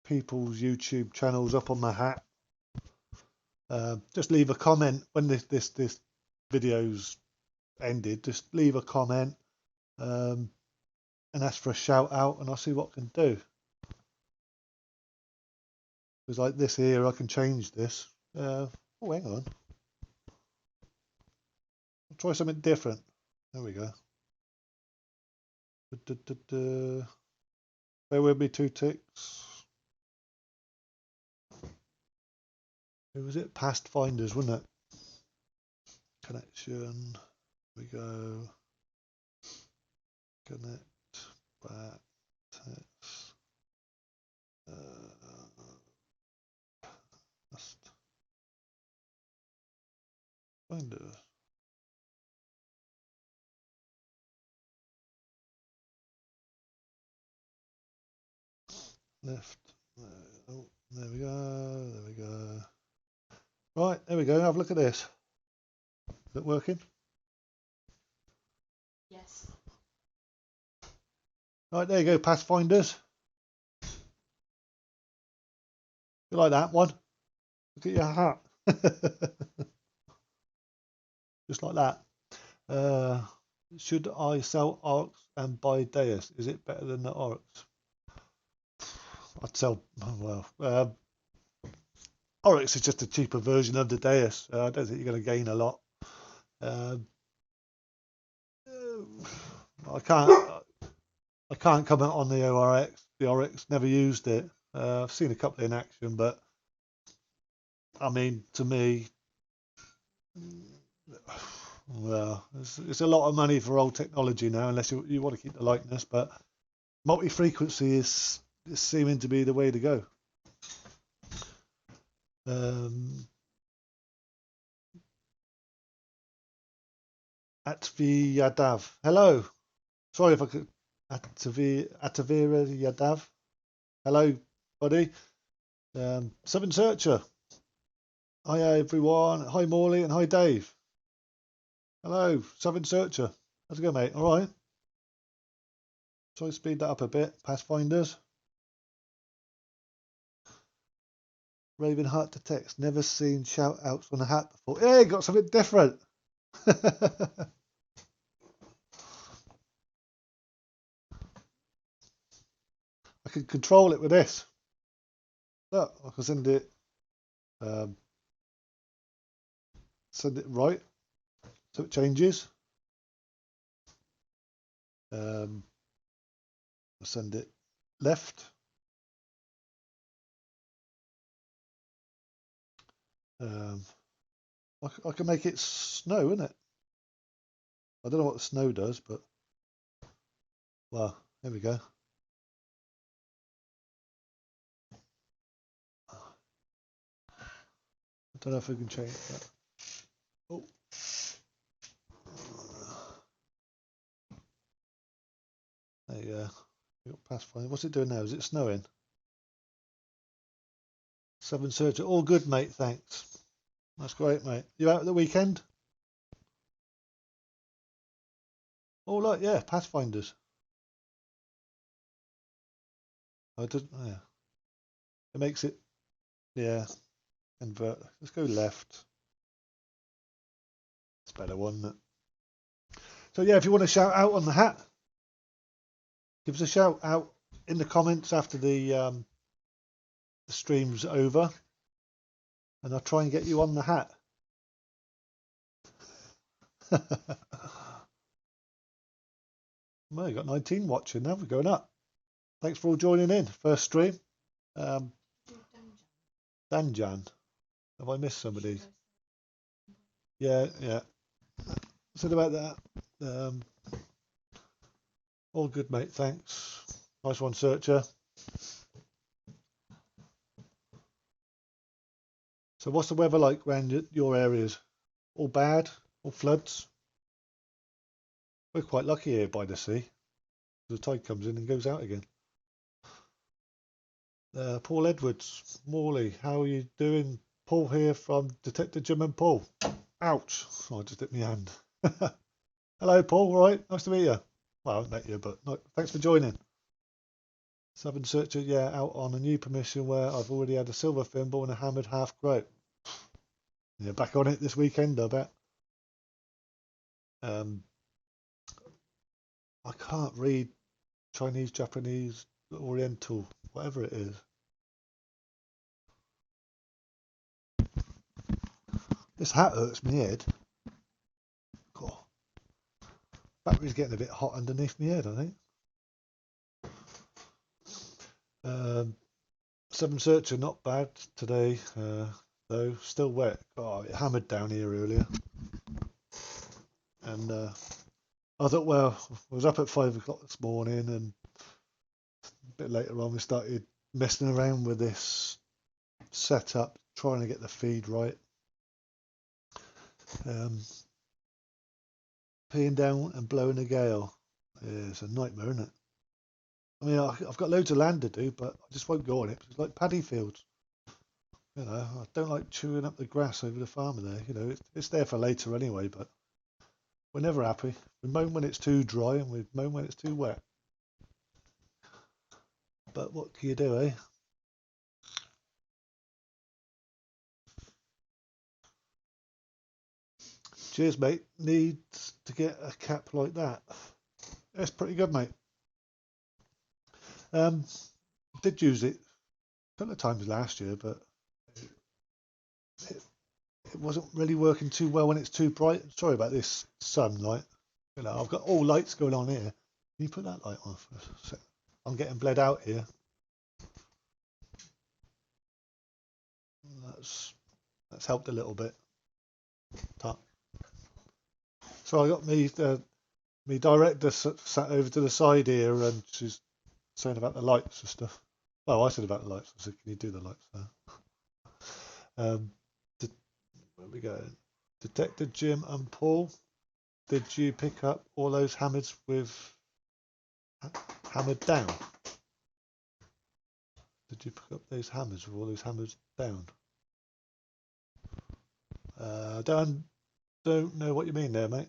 people's YouTube channels up on my hat. Just leave a comment when this video's ended. Just leave a comment and ask for a shout out, and I'll see what I can do. Because like this here, I can change this. Oh, hang on. I'll try something different. There we go. Bear with me 2 ticks. Who was it? Past finders, wasn't it? Connection. Here we go. Connect back text. Past finders. Left. Oh, there we go. There we go. Right, there we go. Have a look at this. Is it working?
Yes.
Right, there you go, Pathfinders. You like that one? Look at your hat. Just like that. Should I sell Oryx and buy Deus? Is it better than the Oryx? I'd sell, well, Oryx is just a cheaper version of the Deus. I don't think you're going to gain a lot. I can't comment on the Oryx. The Oryx, never used it. I've seen a couple in action, but I mean, to me, well, it's a lot of money for old technology now, unless you want to keep the likeness. But multi-frequency is seeming to be the way to go. Atvi Yadav. Hello. Sorry if I could. Atavira Yadav. Hello, buddy. Seven Searcher. Hi, everyone. Hi, Morley, and hi, Dave. Hello, Seven Searcher. How's it going, mate? All right. Try to speed that up a bit. Pathfinders. Raven Heart to text. Never seen shout outs on a hat before. Hey, got something different. I can control it with this. Look, I can send it right, so it changes. I send it left. I can make it snow, innit? I don't know what the snow does, but well, there we go. I don't know if I can change that. Oh. There you go. We got Pathfinder. What's it doing now? Is it snowing? Seven Searcher. All good, mate. Thanks. That's great, mate. You out at the weekend? Oh, look, yeah, Pathfinders. I didn't. Yeah, it makes it. Yeah, invert. Let's go left. It's a better one, isn't it? So yeah, if you want to shout out on the hat, give us a shout out in the comments after the stream's over, and I'll try and get you on the hat. Well, you got 19 watching now. We're going up. Thanks for all joining in. First stream. Danjan. Have I missed somebody? Yeah, yeah. Said about that. All good, mate. Thanks. Nice one, Searcher. So, what's the weather like around your areas? All bad? All floods? We're quite lucky here by the sea. The tide comes in and goes out again. Paul Edwards, Morley, how are you doing? Paul here from Detective Jim and Paul. Ouch! Oh, I just hit my hand. Hello, Paul. All right, nice to meet you. Well, I haven't met you, but no, thanks for joining. Seven Searcher, yeah, out on a new permission where I've already had a silver thimble and a hammered half groat. Yeah, back on it this weekend, I bet. I can't read Chinese, Japanese, Oriental, whatever it is. This hat hurts my head. God. Battery's getting a bit hot underneath my head, I think. Seven Searcher, not bad today. though, still wet. Oh, it hammered down here earlier. And I thought, well, I was up at 5 o'clock this morning, and a bit later on we started messing around with this setup, trying to get the feed right. Peeing down and blowing a gale. Yeah, it's a nightmare, isn't it? I mean, I've got loads of land to do, but I just won't go on it. It's like paddy fields. You know, I don't like chewing up the grass over the farm there. You know, it's there for later anyway, but we're never happy. We moan when it's too dry and we moan when it's too wet. But what can you do, eh? Cheers, mate. Needs to get a cap like that. That's pretty good, mate. Did use it a couple of times last year, but it, it wasn't really working too well when it's too bright. Sorry about this sunlight. You know, I've got all lights going on here. Can you put that light on for a sec? I'm getting bled out here. That's helped a little bit. So I got me director sat over to the side here, and she's saying about the lights and stuff. Oh, I said about the lights. I said, can you do the lights there? Where we go? Detective Jim and Paul, did you pick up all those hammers with hammered down? Did you pick up those hammers with all those hammers down? Don't know what you mean there, mate.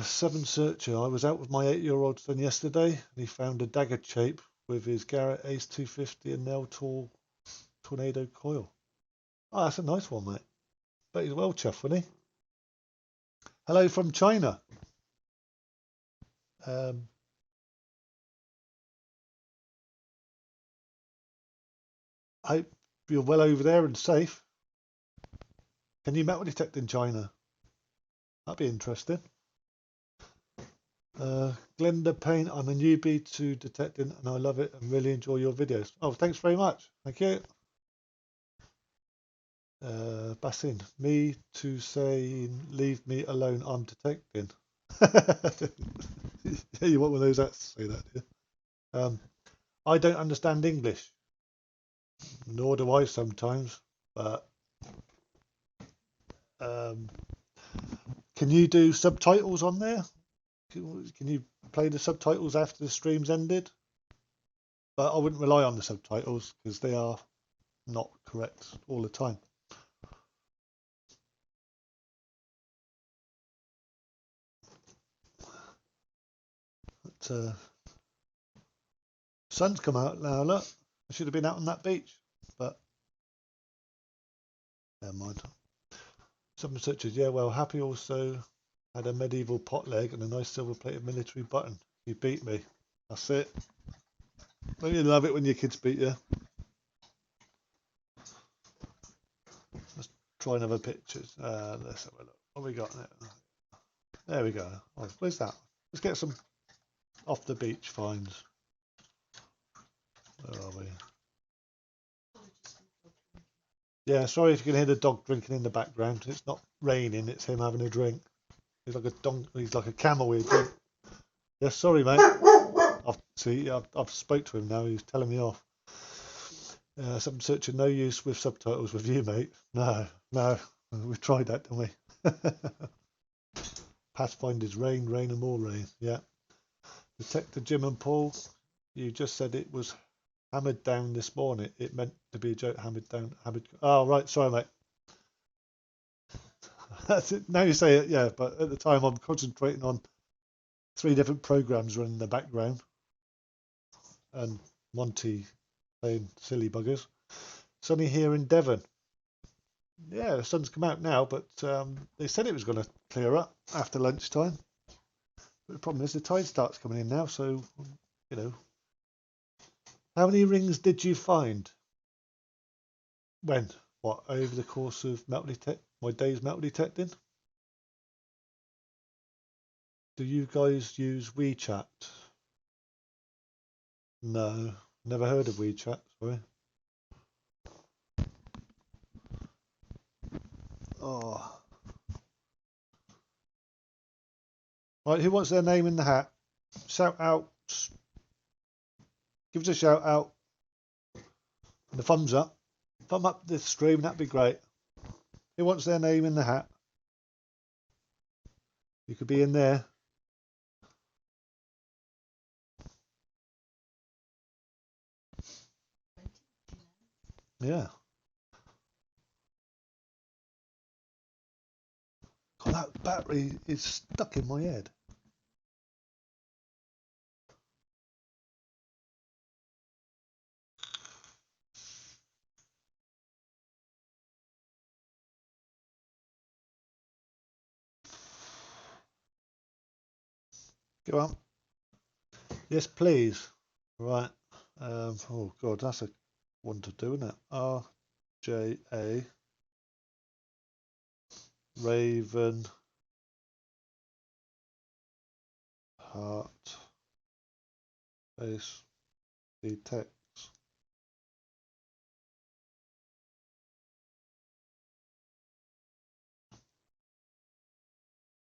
Seven Searcher. I was out with my 8-year-old son yesterday, and he found a dagger shape with his Garrett Ace 250 and nail tool tornado coil. Oh, that's a nice one, mate. Bet he's well chuffed, wasn't he? Hello from China. Hope you're well over there and safe. Can you metal detect in China? That'd be interesting. Glenda Payne, I'm a newbie to detecting and I love it and really enjoy your videos. Oh, thanks very much. Thank you. Basin, me to say leave me alone, I'm detecting. Yeah, you want one of those that say that, yeah. I don't understand English, nor do I sometimes, but can you do subtitles on there? Can you play the subtitles after the stream's ended? But I wouldn't rely on the subtitles because they are not correct all the time. But sun's come out now, look. I should have been out on that beach, but never mind. Some such as, yeah, well, Happy also had a medieval pot leg and a nice silver plated military button. You beat me. That's it. Don't you love it when your kids beat you? Let's try another picture. Let's have a look. What have we got there? There we go. Oh, where's that? Let's get some off the beach finds. Where are we? Yeah, sorry if you can hear the dog drinking in the background. It's not raining, it's him having a drink. He's like he's like a camel with a drink. Yeah, sorry, mate. I've spoke to him now. He's telling me off. Something searching no use with subtitles with you, mate. No. We've tried that, didn't we? Pathfinder's rain and more rain. Yeah. Detective Jim and Paul, you just said it was hammered down this morning. It meant to be a joke. Hammered down. Oh, right. Sorry, mate. That's it. Now you say it, yeah. But at the time, I'm concentrating on 3 different programs running in the background, and Monty playing silly buggers. Sunny here in Devon. Yeah, the sun's come out now, but they said it was going to clear up after lunchtime. But the problem is the tide starts coming in now, so you know. How many rings did you find? When? What, over the course of my day's metal detecting? Do you guys use WeChat? No, never heard of WeChat, sorry. Oh. Right, who wants their name in the hat? Shout out. Give us a shout out. And a thumbs up. Thumb up the stream, that'd be great. Who wants their name in the hat? You could be in there. Yeah. God, that battery is stuck in my head. Go on. Yes, please. Right. Oh God, that's a one to do, isn't it? RJA Raven Heart Face Detect.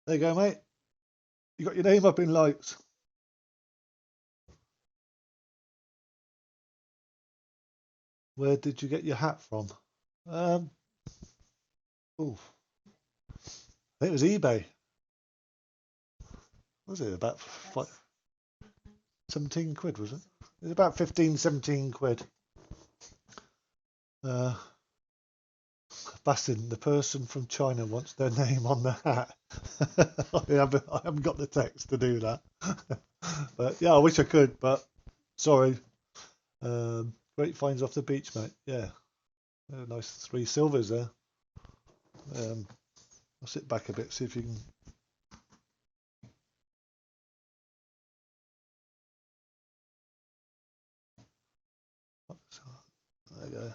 There you go, mate. You got your name up in lights. Where did you get your hat from? Oh, I think it was eBay. Was it about 17 quid, was it? It was about 15, 17 quid. Bastin, the person from China wants their name on the hat. I haven't got the text to do that. But yeah, I wish I could, but sorry. Great finds off the beach, mate. Yeah. Nice 3 silvers there. I'll sit back a bit, see if you can. There you go.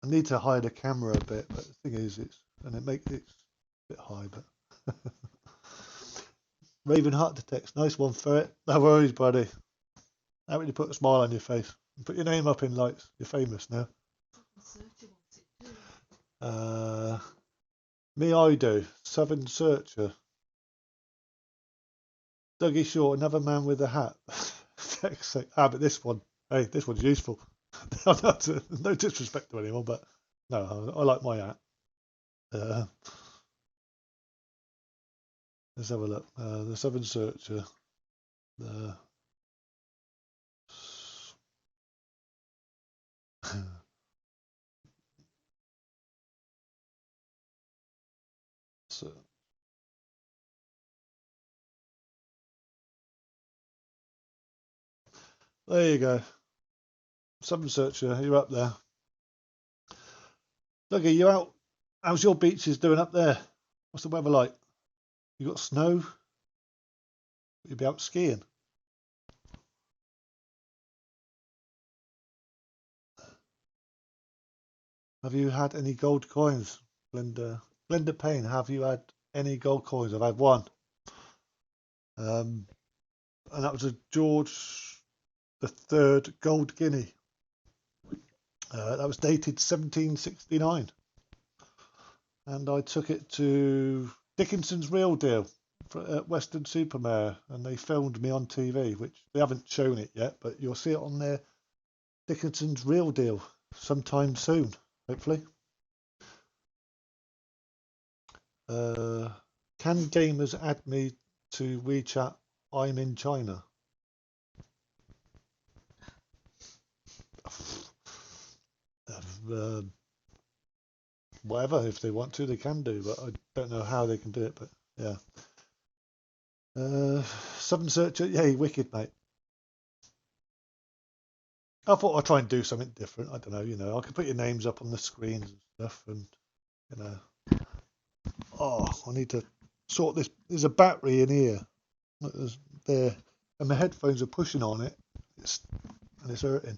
I need to hide the camera a bit, but the thing is, it's a bit high, but Raven Heart Detects, nice one for it. No worries, buddy. How would you put a smile on your face and put your name up in lights? You're famous now. Me, I do. Southern Searcher. Dougie Shaw, another man with a hat. But this one, hey, this one's useful. No disrespect to anyone, but no, I like my hat. Let's have a look. The Southern Searcher. So, there you go. Southern Searcher, you're up there. Dougie, you out? How's your beaches doing up there? What's the weather like? You got snow? You'll be out skiing. Have you had any gold coins, Glenda Payne? Have you had any gold coins? I've had one, and that was a George III gold guinea. That was dated 1769, and I took it to Dickinson's Real Deal at Western Supermare, and they filmed me on TV, which they haven't shown it yet, but you'll see it on their Dickinson's Real Deal sometime soon, hopefully. Can gamers add me to WeChat? I'm in China. Whatever, if they want to, they can do, but I don't know how they can do it. But yeah. Southern Searcher, yay, wicked, mate. I thought I'd try and do something different. I don't know, I could put your names up on the screens and stuff, and oh, I need to sort this. There's a battery in here. There, and my headphones are pushing on it. And it's hurting.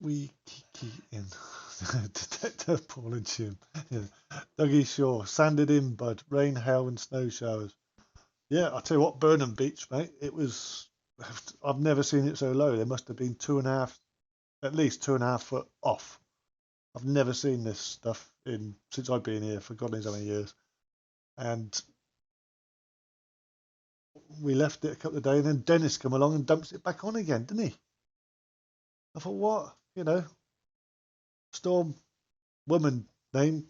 We kiki in Detective Paul and Jim. Yeah. Dougie Shaw, sanded in, bud. Rain, hail, and snow showers. Yeah, I tell you what, Burnham Beach, mate. It was I've never seen it so low. There must have been at least 2.5 foot off. I've never seen this stuff in since I've been here for God knows how many years. And we left it a couple of days, and then Dennis come along and dumps it back on again, didn't he? I thought, what? Storm woman name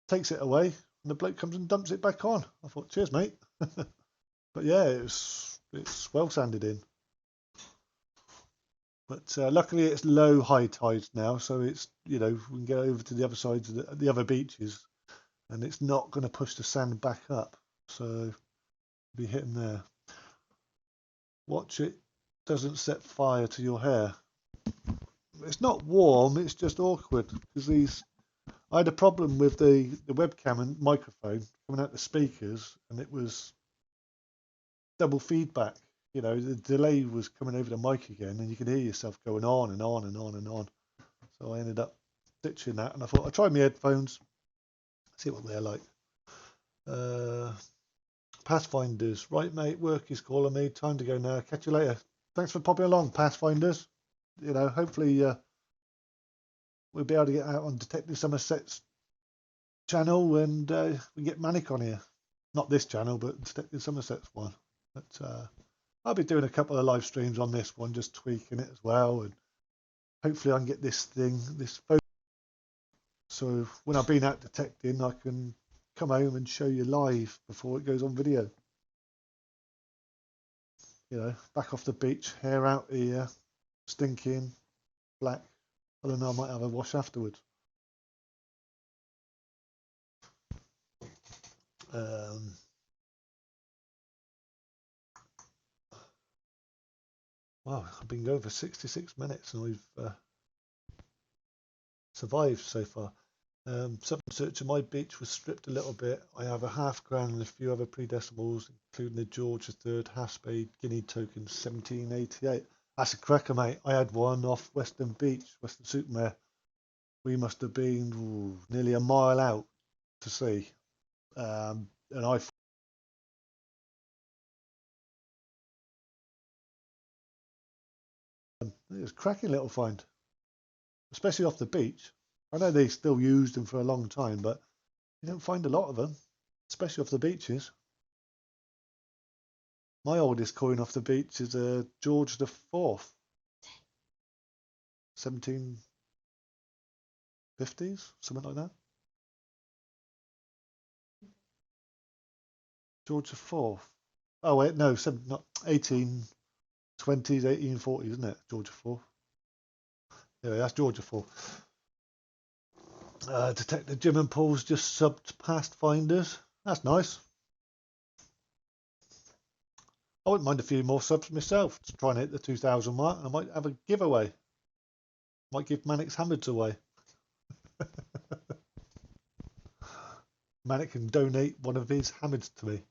takes it away, and the bloke comes and dumps it back on. I thought, cheers, mate. But yeah, it's well sanded in. But luckily, it's low high tides now, so it's we can get over to the other sides of the other beaches, and it's not going to push the sand back up. So be hitting there. Watch it doesn't set fire to your hair. It's not warm, it's just awkward because I had a problem with the webcam and microphone coming out the speakers, and it was double feedback. The delay was coming over the mic again, and you could hear yourself going on and on and on and on. So I ended up ditching that, and I thought I'd try my headphones, see what they're like. Uh, Pathfinders, right, mate? Work is calling me. Time to go now. Catch you later. Thanks for popping along, Pathfinders. Hopefully we'll be able to get out on Detective Somerset's channel, and we get Manic on here. Not this channel, but Detective Somerset's one. But I'll be doing a couple of live streams on this one, just tweaking it as well, and hopefully I can get this phone. So when I've been out detecting, I can come home and show you live before it goes on video. Back off the beach, hair out here, stinking, black. I don't know, I might have a wash afterwards. Wow, I've been going for 66 minutes and we've survived so far. Southern search of my beach was stripped a little bit. I have a half grand and a few other pre-decimals, including the George III half spade guinea token 1788. That's a cracker, mate. I had one off Western Beach, Western Supermare. We must have been nearly a mile out to sea. And it was a cracking little find, especially off the beach. I know they still used them for a long time, but you don't find a lot of them, especially off the beaches. My oldest coin off the beach is a George IV, 1750s, something like that. George IV. Oh wait, no, not 1820s, 1840s, isn't it? George IV. Yeah, that's George IV. Detective Jim and Paul's just subbed past finders. That's nice. I wouldn't mind a few more subs myself to try and hit the 2,000 mark. I might have a giveaway. Might give Manic's hammers away. Manic can donate one of his hammers to me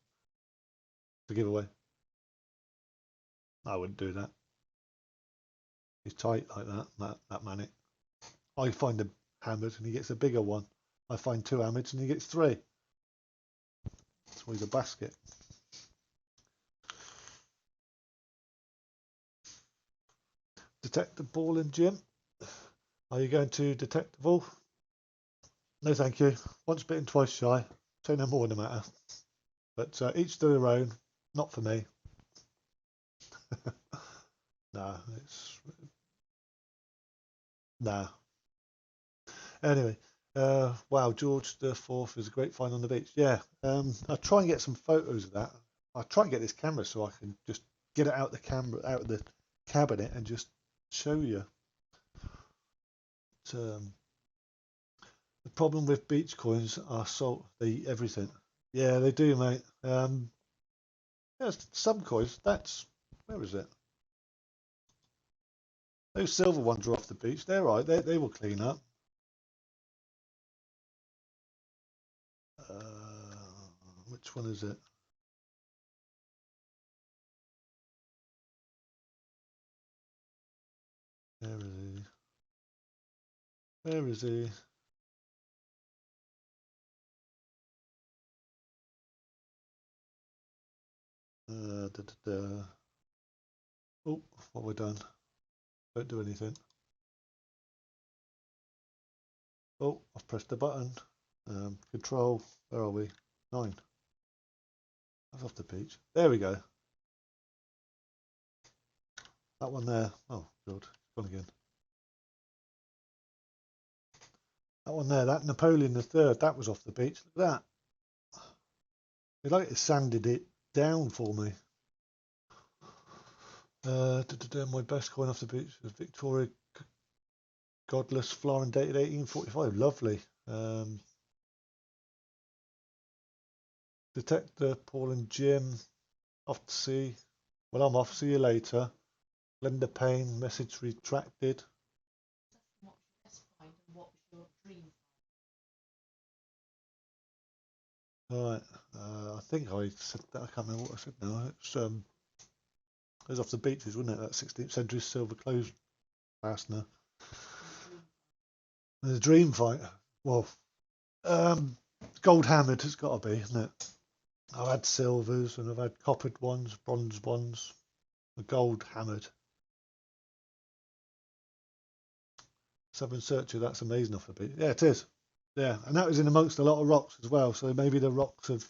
to give away. I wouldn't do that. He's tight like that Manic. I find a hammered and he gets a bigger one. I find two hammers and he gets three. That's why he's a basket. Detective Ball and Jim. Are you going to Detectival? No, thank you. Once bitten, twice shy. Say no more, no matter. But each to their own. Not for me. No, nah. Anyway, wow, George the Fourth is a great find on the beach. Yeah, I'll try and get some photos of that. I'll try and get this camera so I can just get it out of the cabinet and just show you. The problem with beach coins are salt. They eat everything. Yeah, they do, mate. There's some coins. Where is it? Those silver ones are off the beach. They're right. They will clean up. Which one is it? Where is he? Where is he? Da, da, da. Oh, what we're done. Don't do anything. Oh, I've pressed the button. Control, where are we? 9. That's off the beach. There we go. That one there. Oh, God. It's gone again. That one there, that Napoleon III, that was off the beach. Look at that. It's like it sanded it down for me. My best coin off the beach was Victoria Godless, Florin dated 1845. Lovely. Detector, Paul and Jim, off to sea. Well, I'm off. See you later. Glenda Payne, message retracted.
What was your best find and what was your dream
Right. I think I said that. I can't remember what I said now. It was off the beaches, wasn't it? That 16th century silver clothes fastener.
find?
The dream fight. Well, gold hammered it's got to be, isn't it? I've had silvers and I've had coppered ones, bronze ones, the gold hammered. Seven Searcher, that's amazing off the beach. Yeah, it is. Yeah, and that was in amongst a lot of rocks as well. So maybe the rocks have,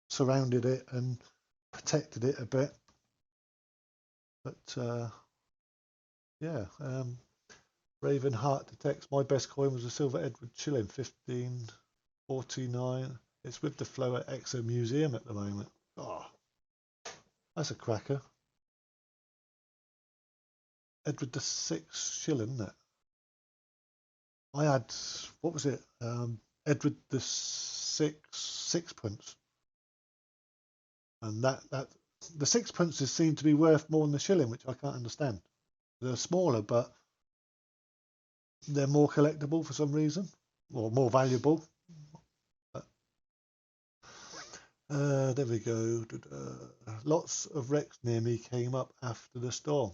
surrounded it and protected it a bit. But yeah, Raven Heart detects my best coin was a silver Edward shilling, 1549. It's with the flow at Exo Museum at the moment. Oh, that's a cracker. Edward the Sixth shilling, isn't it? I had, what was it? Edward the Sixth sixpence, and that the sixpences seem to be worth more than the shilling, which I can't understand. They're smaller, but they're more collectible for some reason, or more valuable. There we go. Lots of wrecks near me came up after the storm.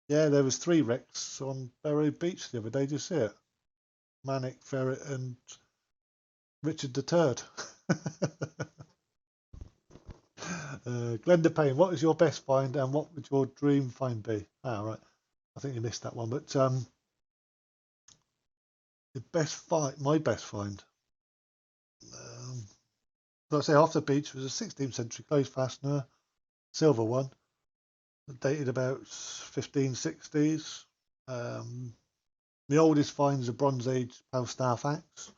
Yeah, there was 3 wrecks on Barrow Beach the other day. Did you see it? Manic Ferret and Richard the Turd. Glenda Payne, what was your best find and what would your dream find be? Ah, right. I think you missed that one. But the best find, my best find, like I say, off the beach was a 16th century clothes fastener, silver one, dated about 1560s. The oldest find is a Bronze Age Falstaff axe.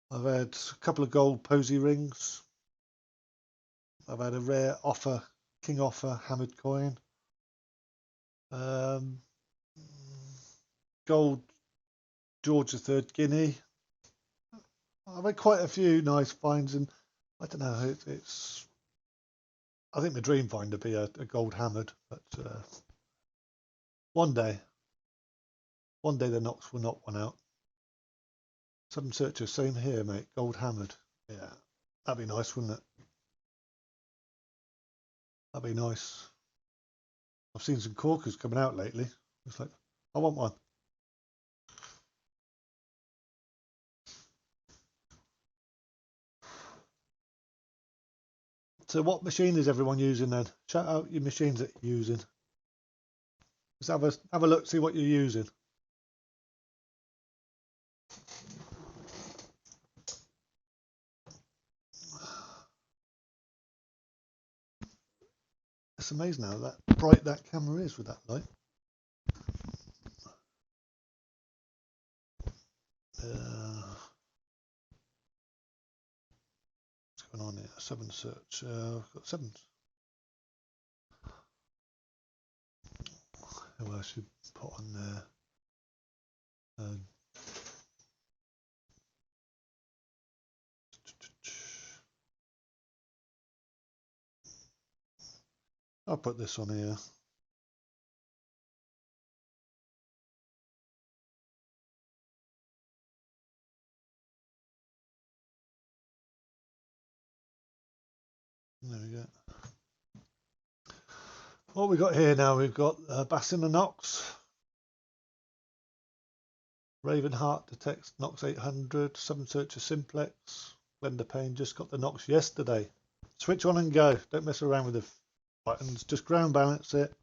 I've had a couple of gold posy rings. I've had a rare King Offer hammered coin. Gold George III guinea. I've had quite a few nice finds, and I don't know. It's I think my dream find would be a gold hammered, but one day, the Knox will knock one out. Sudden Searcher, same here, mate. Gold hammered. Yeah, that'd be nice, wouldn't it? That'd be nice. I've seen some corkers coming out lately. It's like, I want one. So what machine is everyone using then? Shout out your machines that you're using. Let's have a look, see what you're using. It's amazing how that bright that camera is with that light. What's going on here? 7 search. I've got 7. Who I should put on there? I'll put this on here. There we go. What we got here now? We've got Bassin and Knox. Ravenheart detects Knox 800. 7 Searcher Simplex. Glenda Payne just got the Knox yesterday. Switch on and go. Don't mess around with the buttons, just ground balance it,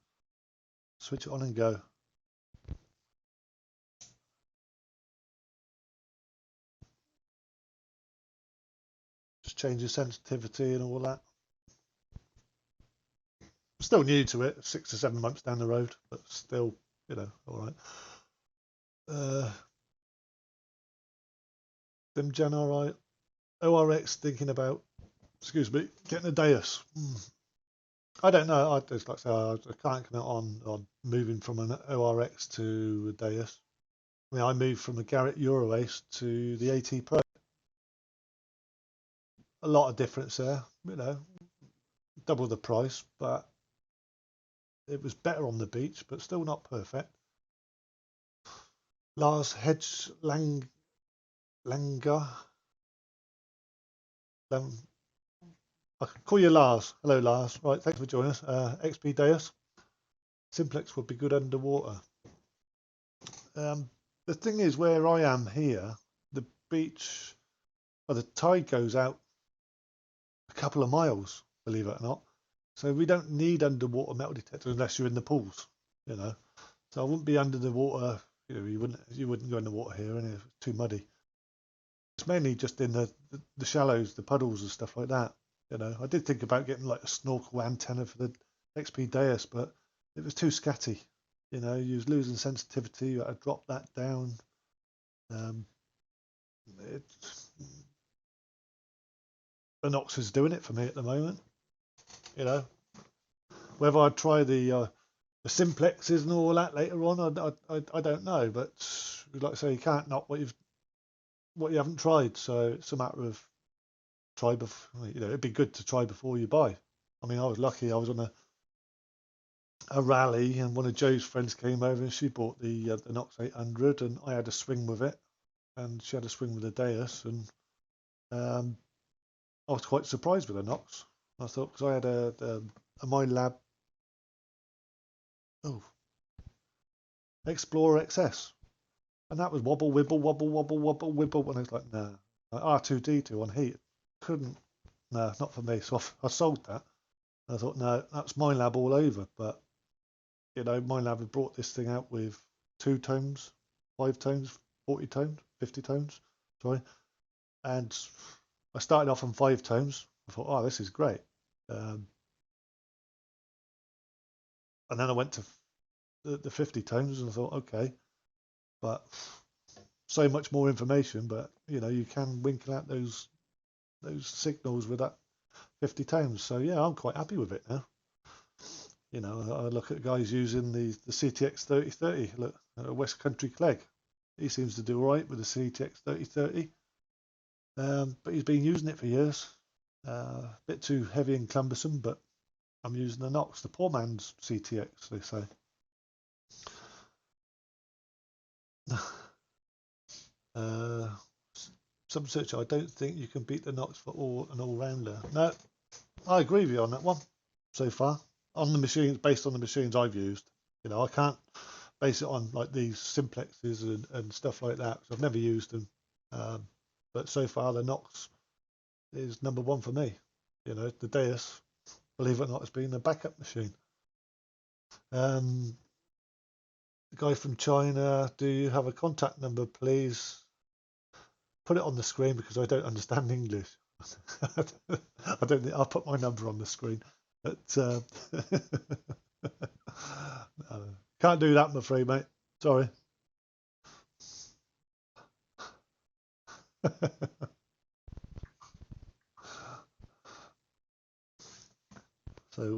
switch it on and go. Just change the sensitivity and all that. I'm still new to it, 6 or 7 months down the road, but still, all right. Dimjan, all right. ORX thinking about, excuse me, getting a Deus. I don't know. I just like I say, I can't commit on moving from an ORX to a Deus. I mean, I moved from a Garrett Euroace to the AT Pro. A lot of difference there, double the price, but it was better on the beach, but still not perfect. Lars Hedge Langer. I can call you Lars. Hello, Lars. Right, thanks for joining us. XP Deus. Simplex would be good underwater. The thing is, where I am here, the beach, the tide goes out a couple of miles, believe it or not. So we don't need underwater metal detectors unless you're in the pools, So I wouldn't be under the water. You wouldn't go in the water here, and it's too muddy. It's mainly just in the shallows, the puddles and stuff like that. I did think about getting like a snorkel antenna for the XP Deus, but it was too scatty. You was losing sensitivity. You had to drop that down. Inox is doing it for me at the moment. Whether I'd try the simplexes and all that later on, I don't know. But like I say, you can't knock what you haven't tried. So it's a matter of try before. It'd be good to try before you buy. I mean, I was lucky. I was on a rally, and one of Joe's friends came over, and she bought the Nox 800, and I had a swing with it, and she had a swing with the Deus, and I was quite surprised with the Nox. I thought, because I had a Minelab Explorer XS, and that was wobble, wibble, wobble, wobble, wobble, wibble, and I was like, nah, like R2D2 on heat, couldn't, no, not for me. So I sold that. And I thought, no, that's Minelab all over. But Minelab had brought this thing out with 2 tones, 5 tones, 40 tones, 50 tones, sorry, and I started off on 5 tones. I thought, oh, this is great. And then I went to the 50 tones, and I thought, okay, but so much more information. But you can winkle out those signals with that 50 tones. So yeah, I'm quite happy with it now. I look at guys using the CTX 3030. Look, West Country Clegg, he seems to do all right with the CTX 3030. But he's been using it for years. A bit too heavy and cumbersome, but I'm using the Nox, the poor man's CTX, they say. Some search, I don't think you can beat the Nox for an all-rounder. No, I agree with you on that one so far. On the machines, based on the machines I've used, I can't base it on like these simplexes and stuff like that. I've never used them, but so far the Nox is number one for me. The Deus, believe it or not, has been a backup machine. The guy from China, do you have a contact number, please? Put it on the screen because I don't understand English. I don't think I'll put my number on the screen. But can't do that, I'm afraid, mate. Sorry. So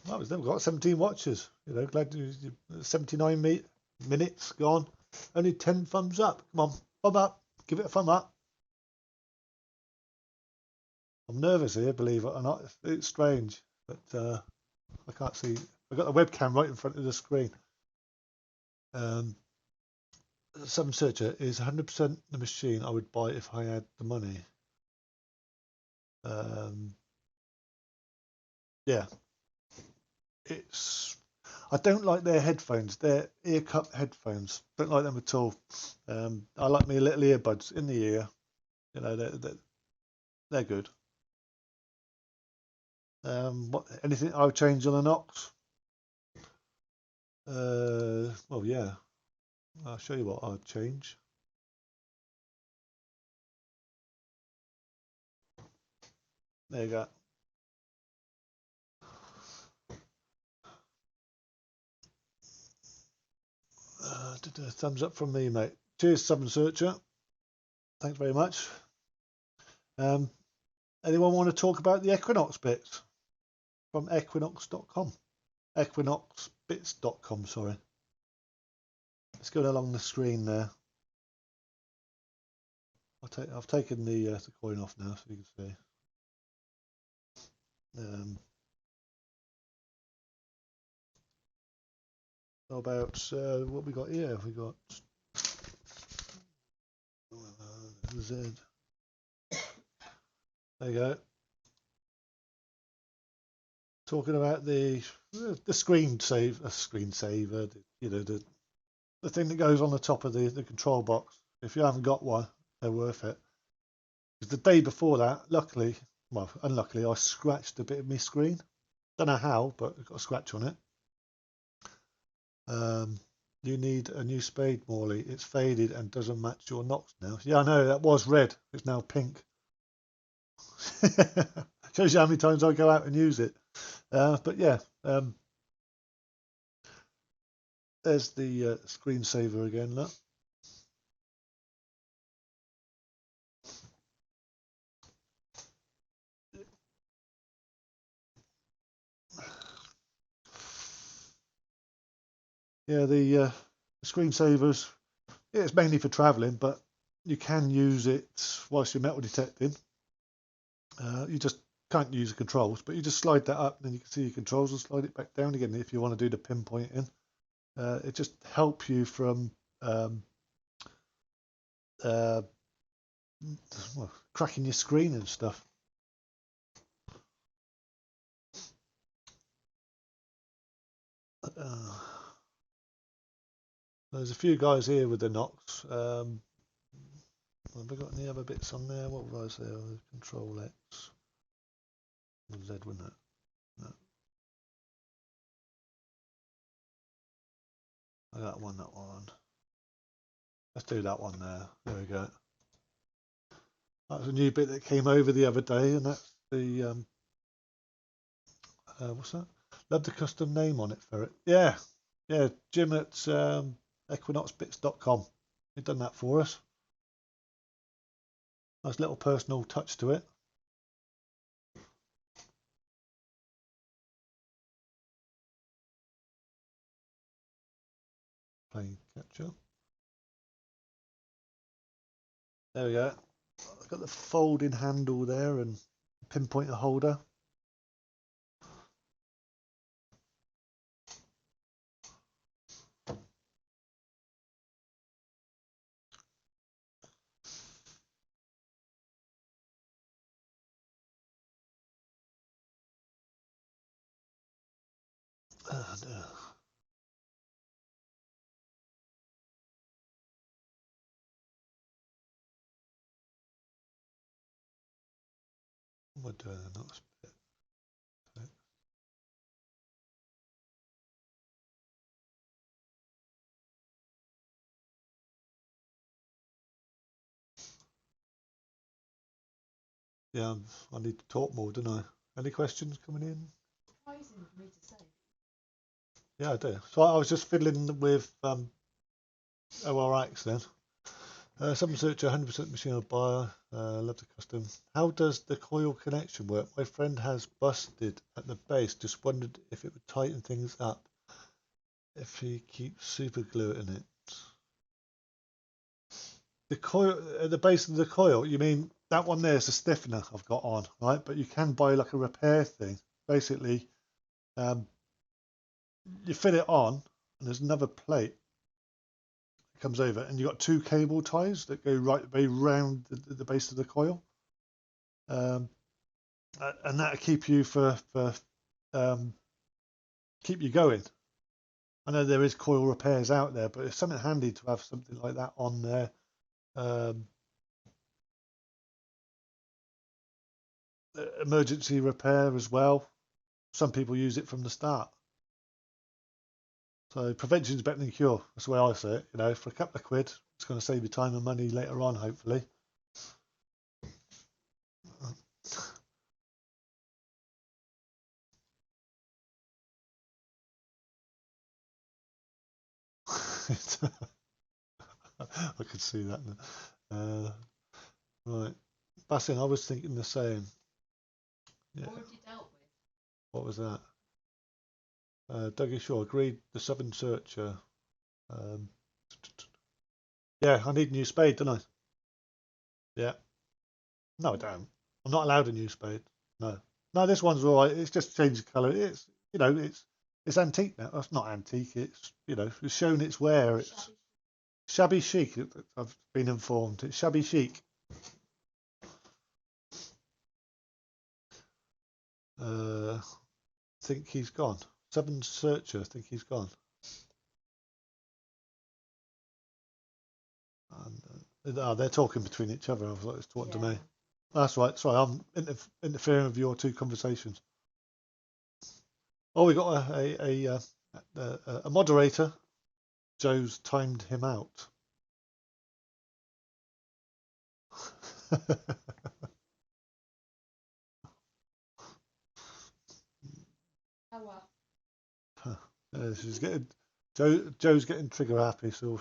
well, we've got 17 watches. Glad to 79 minutes gone. Only 10 thumbs up. Come on, thumb up. Give it a thumb up. I'm nervous here, believe it or not. It's strange, but I can't see. I've got the webcam right in front of the screen. Some searcher is 100% the machine I would buy if I had the money. Yeah, I don't like their headphones. They're ear cup headphones. Don't like them at all. I like my little earbuds in the ear. They're good. Anything I would change on the Knox? Well, yeah, I'll show you what I'd change. There you go. Thumbs up from me, mate. Cheers, Sub and Searcher. Thanks very much. Anyone want to talk about the Equinox bits from equinox.com? Equinoxbits.com, sorry. Let's go along the screen there. I've taken the coin off now, so you can see. About what we got here? We got Z. There you go. Talking about the screensaver, you know, the thing that goes on the top of the control box. If you haven't got one, they're worth it. Because the day before that, unluckily, I scratched a bit of my screen. Don't know how, but I got a scratch on it. You need a new spade, Morley. It's faded and doesn't match your Knox now. Yeah, I know, that was red. It's now pink. Shows you how many times I go out and use it. But yeah, there's the screensaver again, look. Yeah, the screensavers, yeah, it's mainly for travelling, but you can use it whilst you're metal detecting. You just can't use the controls, but you just slide that up and then you can see your controls and slide it back down again if you want to do the pinpointing. It just helps you from cracking your screen and stuff. There's a few guys here with the Knox. Have we got any other bits on there? What was I say? Control X. Z, wasn't it? No. That one. Let's do that one there. There we go. That's a new bit that came over the other day, and that's the what's that? Love the custom name on it, Ferret. Yeah, Jim at equinoxbits.com. He's done that for us. Nice little personal touch to it. Playing catch up. There we go. I've got the folding handle there and pinpointer holder. And, what am I doing? Not bit. Yeah, I need to talk more, don't I? Any questions coming in?
Surprising for me to say.
Yeah, I do. So I was just fiddling with ORX then. Some searcher, 100% machine buyer. Love the custom. How does the coil connection work? My friend has busted at the base. Just wondered if it would tighten things up if he keeps super glue in it. The coil at the base of the coil. You mean that one there is a stiffener I've got on, right? But you can buy like a repair thing. Basically, you fit it on, and there's another plate that comes over, and you've got two cable ties that go right way round the base of the coil. And that'll keep you keep you going. I know there is coil repairs out there, but it's something handy to have something like that on there. emergency repair as well. Some people use it from the start. So prevention is better than cure. That's the way I see it. You know, for a couple of quid, it's going to save you time and money later on, hopefully. I could see that. Right. Bassing, I was thinking the same. Yeah.
Already dealt with.
What was that? Dougie Shaw agreed the Southern Searcher. Um, yeah, I need a new spade, don't I? Yeah. No, I don't. I'm not allowed a new spade. No. No, this one's all right. It's just changed colour. It's, you know, it's antique now. It's not antique. It's, you know, it's shown its wear. It's shabby chic. I've been informed. It's shabby chic. Think he's gone. Southern Searcher, think he's gone. And, they're talking between each other. I was like, it's talking to me. That's right. Sorry, I'm interfering with your two conversations. Oh, we got a moderator. Joe's timed him out. She's getting Joe's getting trigger happy. So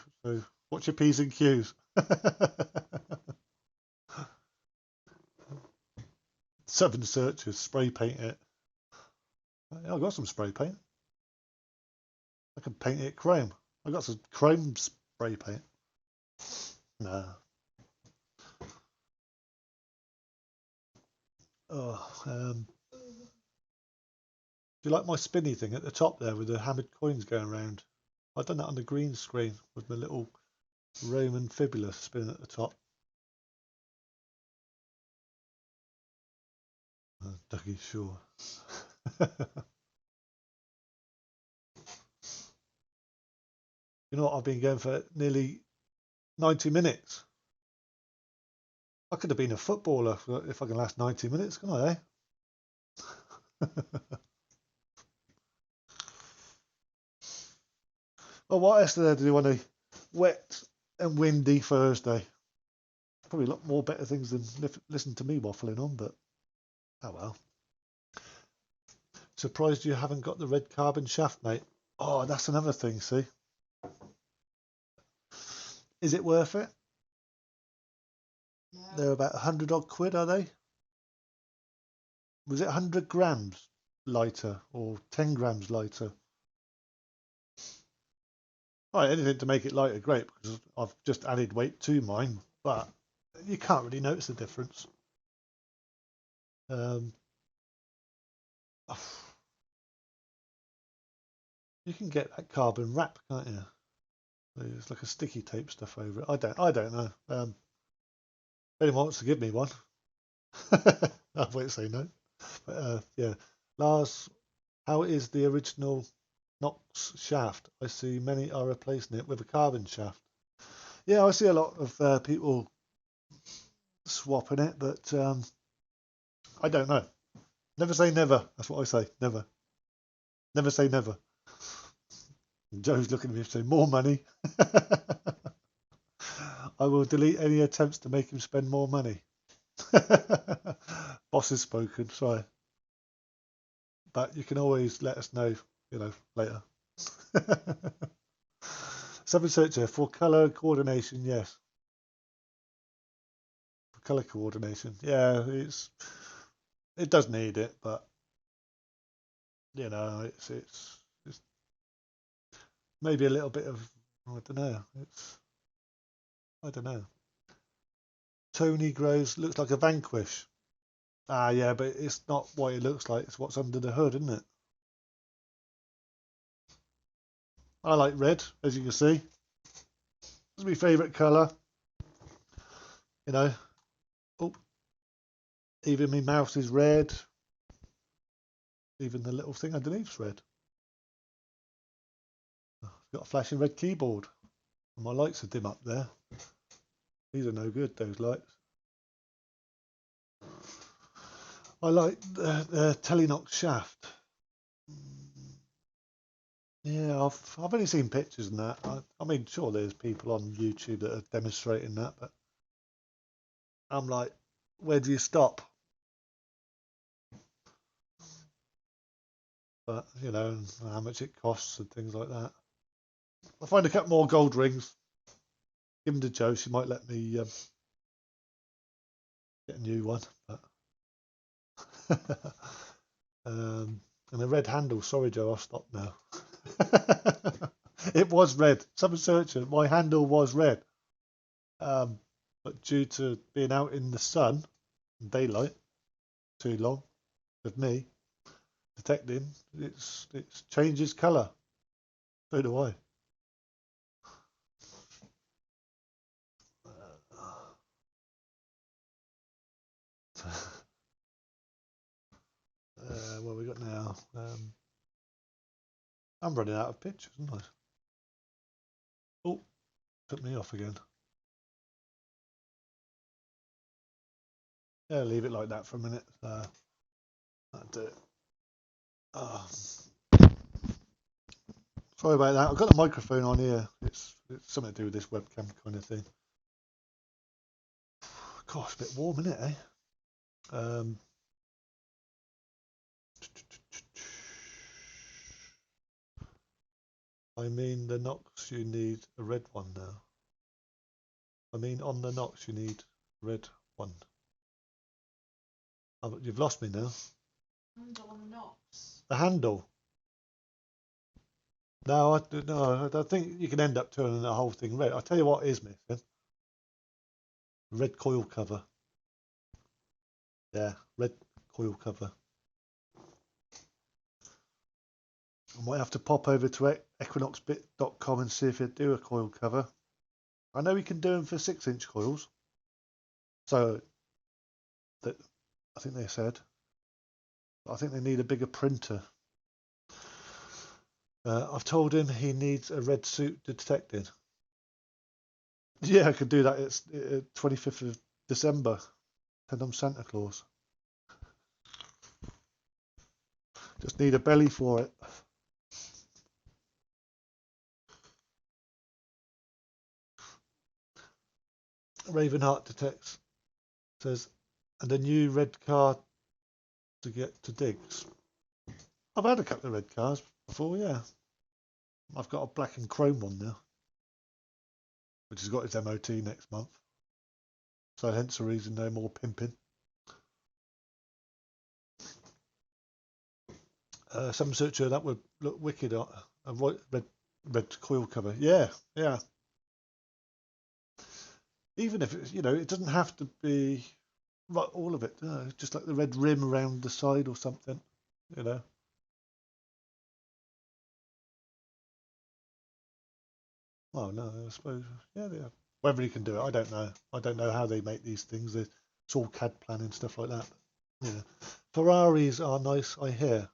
watch your P's and Q's. Seven searches, spray paint it. I've got some spray paint. I can paint it chrome. I've got some chrome spray paint. No. Oh, do you like my spinny thing at the top there with the hammered coins going around? I've done that on the green screen with my little Roman fibula spinning at the top. Dougie Shaw. You know what? I've been going for nearly 90 minutes. I could have been a footballer if I can last 90 minutes, can I? Well, what else did I do on a wet and windy Thursday? Probably a lot more better things than listen to me waffling on, but oh well. Surprised you haven't got the red carbon shaft, mate. Oh, that's another thing, see? Is it worth it?
No.
They're about 100 odd quid, are they? Was it 100 grams lighter or 10 grams lighter? Right, anything to make it lighter, great, because I've just added weight to mine, but you can't really notice the difference. You can get that carbon wrap, can't you? It's like a sticky tape stuff over it. I don't know. If anyone wants to give me one, I won't say no. But yeah, Lars, how is the original Knox shaft? I see many are replacing it with a carbon shaft. Yeah, I see a lot of people swapping it, but I don't know. Never say never. That's what I say. Never. Never say never. And Joe's looking at me saying, more money. I will delete any attempts to make him spend more money. Boss has spoken, sorry. But you can always let us know, later. Seven searcher for colour coordination, yes. For colour coordination. Yeah, it does need it, but it's maybe a little bit of I don't know. I don't know. Tony Groves looks like a Vanquish. Ah, yeah, but it's not what it looks like. It's what's under the hood, isn't it? I like red, as you can see. It's my favourite colour. You know. Oh, even my mouse is red. Even the little thing underneath's red. I've got a flashing red keyboard. And my lights are dim up there. These are no good, those lights. I like the Telenox shaft. Yeah, I've only seen pictures and that. I mean, sure, there's people on YouTube that are demonstrating that, but I'm like, where do you stop? But you know, and how much it costs and things like that. I'll find a couple more gold rings. Give them to Jo. She might let me get a new one. But and a red handle. Sorry, Jo. I'll stop now. It was red. Someone search it. My handle was red. But due to being out in the sun, daylight, too long with me detecting, it's changes colour. So do I. What we got now? I'm running out of pictures, aren't I? Oh, took me off again. Yeah, leave it like that for a minute. That'll do it. Oh, sorry about that. I've got the microphone on here. It's something to do with this webcam kind of thing. Gosh, a bit warm, isn't it, eh? I mean, the Knox, you need a red one now. I mean, on the Knox, you need a red one. Oh, you've lost me now.
Handle on the Knox.
The handle. No, I think you can end up turning the whole thing red. I'll tell you what is missing. Red coil cover. Yeah, red coil cover. I might have to pop over to equinoxbit.com and see if they do a coil cover. I know we can do them for 6-inch coils. So, that I think they said. I think they need a bigger printer. I've told him he needs a red suit detected. Yeah, I could do that. It's 25th of December. And I'm Santa Claus. Just need a belly for it. Ravenheart detects. Says, and a new red car to get to digs. I've had a couple of red cars before, yeah. I've got a black and chrome one now, which has got its MOT next month. So hence the reason no more pimping. Some searcher that would look wicked. A red coil cover. Yeah, yeah. Even if it's, it doesn't have to be right, all of it. Just like the red rim around the side or something. You know. Well, no, I suppose. Yeah, yeah. Whether he can do it, I don't know. I don't know how they make these things. It's all CAD plan and stuff like that. Yeah. Ferraris are nice, I hear.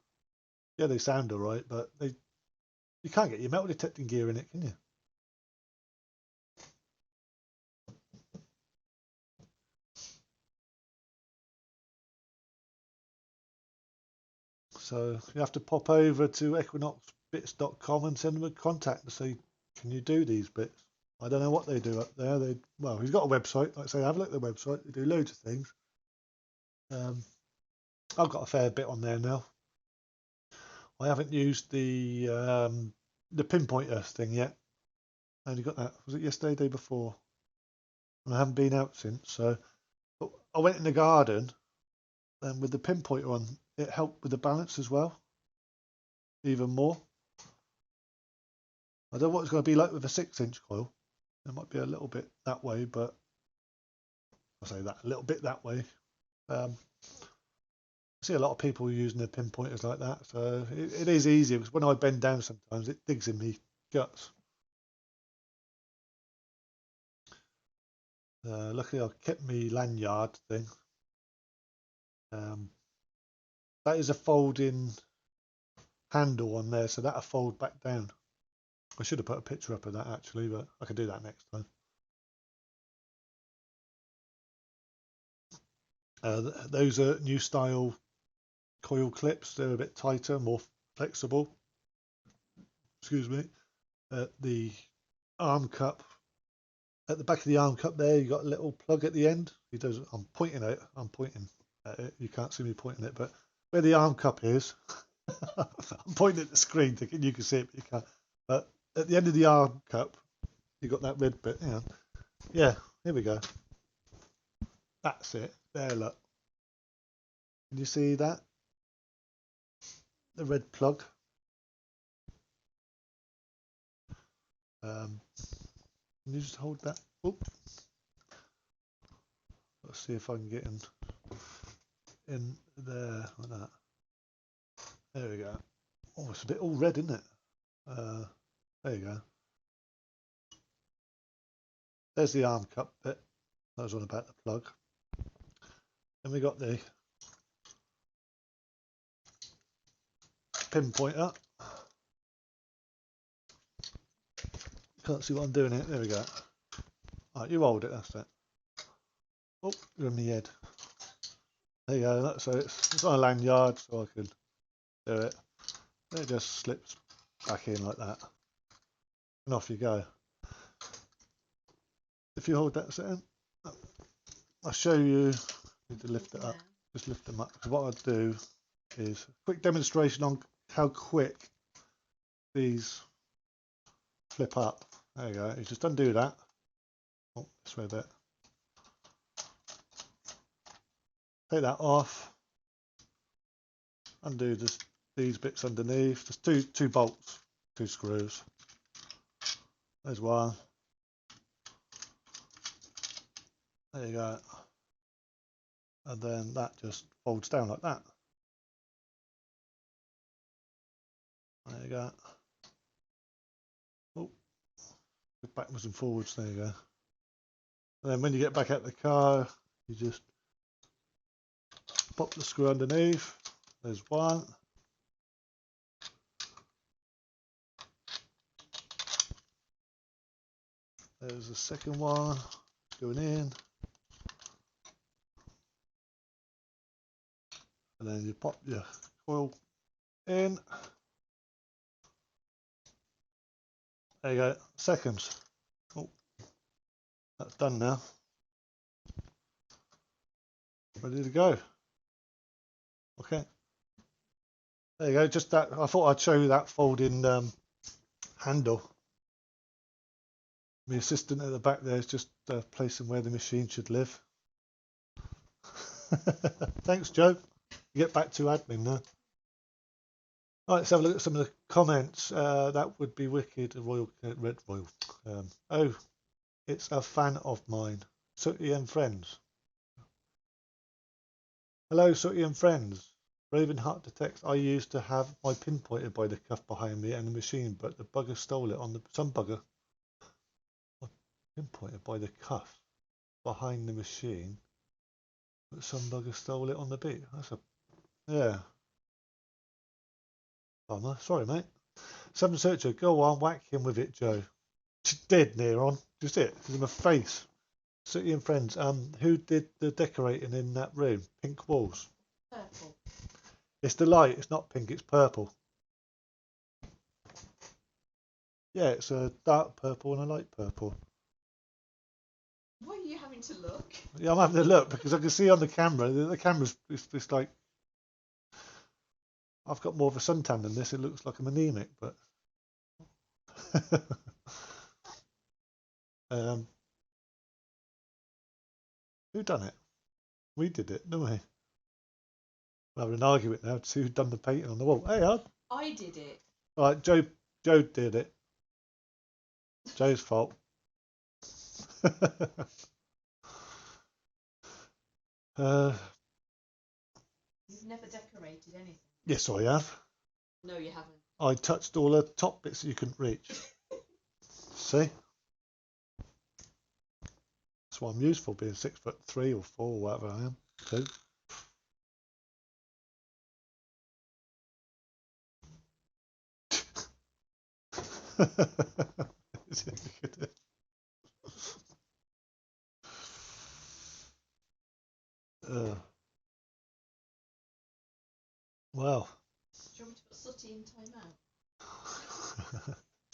Yeah, they sound all right, but you can't get your metal detecting gear in it, can you? So you have to pop over to equinoxbits.com and send them a contact to say, can you do these bits? I don't know what they do up there. Well, he's got a website. Like I say, have a look at the website. They do loads of things. I've got a fair bit on there now. I haven't used the pinpointer thing yet. I only got that. Was it yesterday, day before? And I haven't been out since. So but I went in the garden, and with the pinpointer on, it helped with the balance as well, even more. I don't know what it's going to be like with a 6-inch coil. It might be a little bit that way, but I say that a little bit that way. I see a lot of people using their pinpointers like that, so it is easier because when I bend down, sometimes it digs in me guts. Luckily, I kept my lanyard thing. That is a folding handle on there, so that'll fold back down. I should have put a picture up of that actually, but I can do that next time. Those are new style coil clips. They're a bit tighter, more flexible. Excuse me. The arm cup, at the back of the arm cup there, you got a little plug at the end. I'm pointing at it. You can't see me pointing it, but where the arm cup is, I'm pointing at the screen thinking you can see it, but you can't. But at the end of the arm cup, you got that red bit. Yeah, here we go. That's it. There, look. Can you see that? The red plug. Can you just hold that? Oh, let's see if I can get in there like that. There we go. Oh, it's a bit all red, isn't it? There you go. There's the arm cup bit. That was on about the plug. Then we got the pinpointer. Can't see what I'm doing here. There we go. Right, you hold it. That's it. Oh, you're in my head. There you go. So it's on a lanyard, so I can do it. It just slips back in like that, and off you go. If you hold that a second, I'll show you. Need to lift it up. Just lift them up. So what I'll do is a quick demonstration on how quick these flip up. There you go. You just undo that. Oh, this way a bit. Take that off. Undo these bits underneath. Just two bolts, two screws. There's one. There you go. And then that just folds down like that. There you go. Oh, backwards and forwards. There you go. And then when you get back out the car, you just pop the screw underneath. There's one. There's the second one going in. And then you pop your coil in. There you go, seconds. Oh, that's done now. Ready to go. Okay. There you go, just that. I thought I'd show you that folding handle. My assistant at the back there is just placing where the machine should live. Thanks, Joe. You get back to admin now. All right, let's have a look at some of the comments. That would be wicked. Red Royal. Oh, it's a fan of mine. Sooty and friends. Hello, Sooty and friends. Ravenheart detects I used to have my pin pointed by the cuff behind me and the machine, but the bugger stole it on the some bugger. My pin pointed by the cuff behind the machine, but some bugger stole it on the beat. Yeah. Bummer. Sorry, mate. Seven Searcher, go on, whack him with it, Joe. Dead near on. Just it. Give him a face. City and friends. Who did the decorating in that room? Pink walls.
Purple.
It's the light. It's not pink. It's purple. Yeah, it's a dark purple and a light purple.
Why are you having to look?
Yeah, I'm having a look because I can see on the camera. The camera's it's like I've got more of a suntan than this. It looks like I'm anemic, but who done it? We did it, didn't we? We're having an argument now to see who done the painting on the wall. Hey,
I did it.
all right, Joe did it. Joe's fault.
You've never decorated anything.
Yes, I have.
No, you haven't.
I touched all the top bits that you couldn't reach. See? That's what I'm used for, being 6'3" or 4, whatever I am. 2.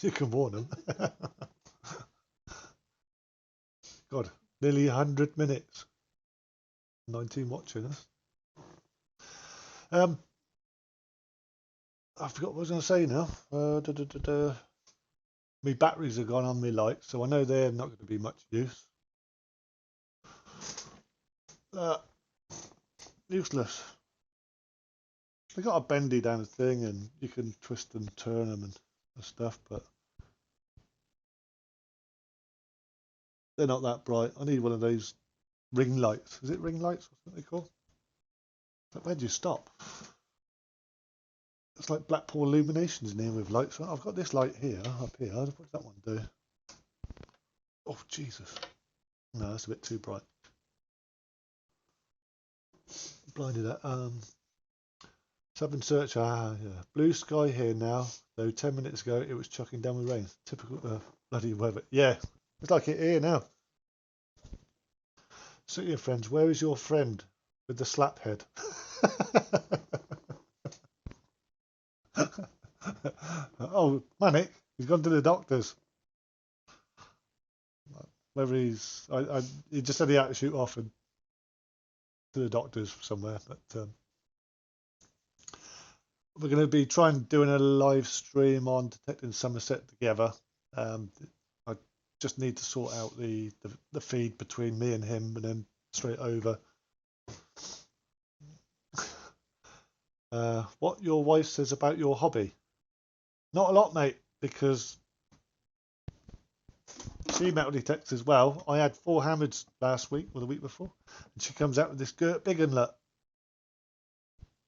You can warn them. God, nearly 100 minutes. 19 watching us. I forgot what I was going to say now. My batteries are gone on my lights, so I know they're not going to be much use. Useless. They got a bendy down thing, and you can twist and turn them and stuff, but they're not that bright. I need one of those ring lights. Is it ring lights? What's they called? But where do you stop? It's like Blackpool Illuminations in here with lights. I've got this light here, up here. What does that one do? Oh, Jesus. No, that's a bit too bright. Blinded that. Southern Search, yeah. Blue sky here now, though 10 minutes ago it was chucking down with rain. Typical bloody weather. Yeah, it's like it here now. So your friends, where is your friend with the slap head? Oh, Manic, he's gone to the doctors. Whether he just said he had to shoot off and to the doctors somewhere, but we're going to be doing a live stream on Detecting Somerset together. I just need to sort out the feed between me and him, and then straight over. What your wife says about your hobby? Not a lot, mate, because she metal detects as well. I had 4 hammers last week or the week before, and she comes out with this Gert Big Inlet.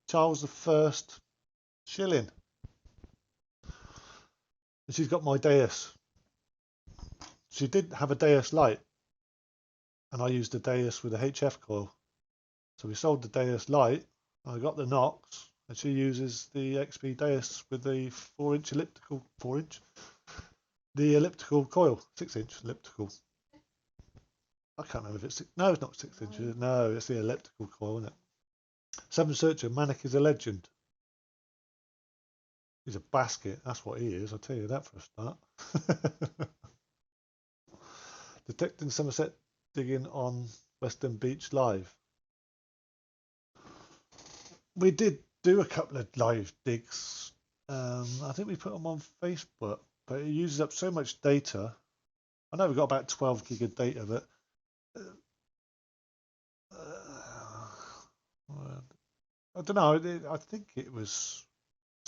Charles I shilling. And she's got my Deus. She did have a Deus light, and I used the Deus with a HF coil. So we sold the Deus light. I got the Nox, and she uses the XP Deus with the 4-inch elliptical, 4-inch, the elliptical coil, 6-inch elliptical. I can't remember if it's no, it's not 6 inches. No, it's the elliptical coil, isn't it? Seven Searcher, Manic is a legend. He's a basket. That's what he is. I'll tell you that for a start. Detecting Somerset digging on Western Beach live. We did do a couple of live digs. I think we put them on Facebook, but it uses up so much data. I know we've got about 12 gig of data, but I don't know. I think it was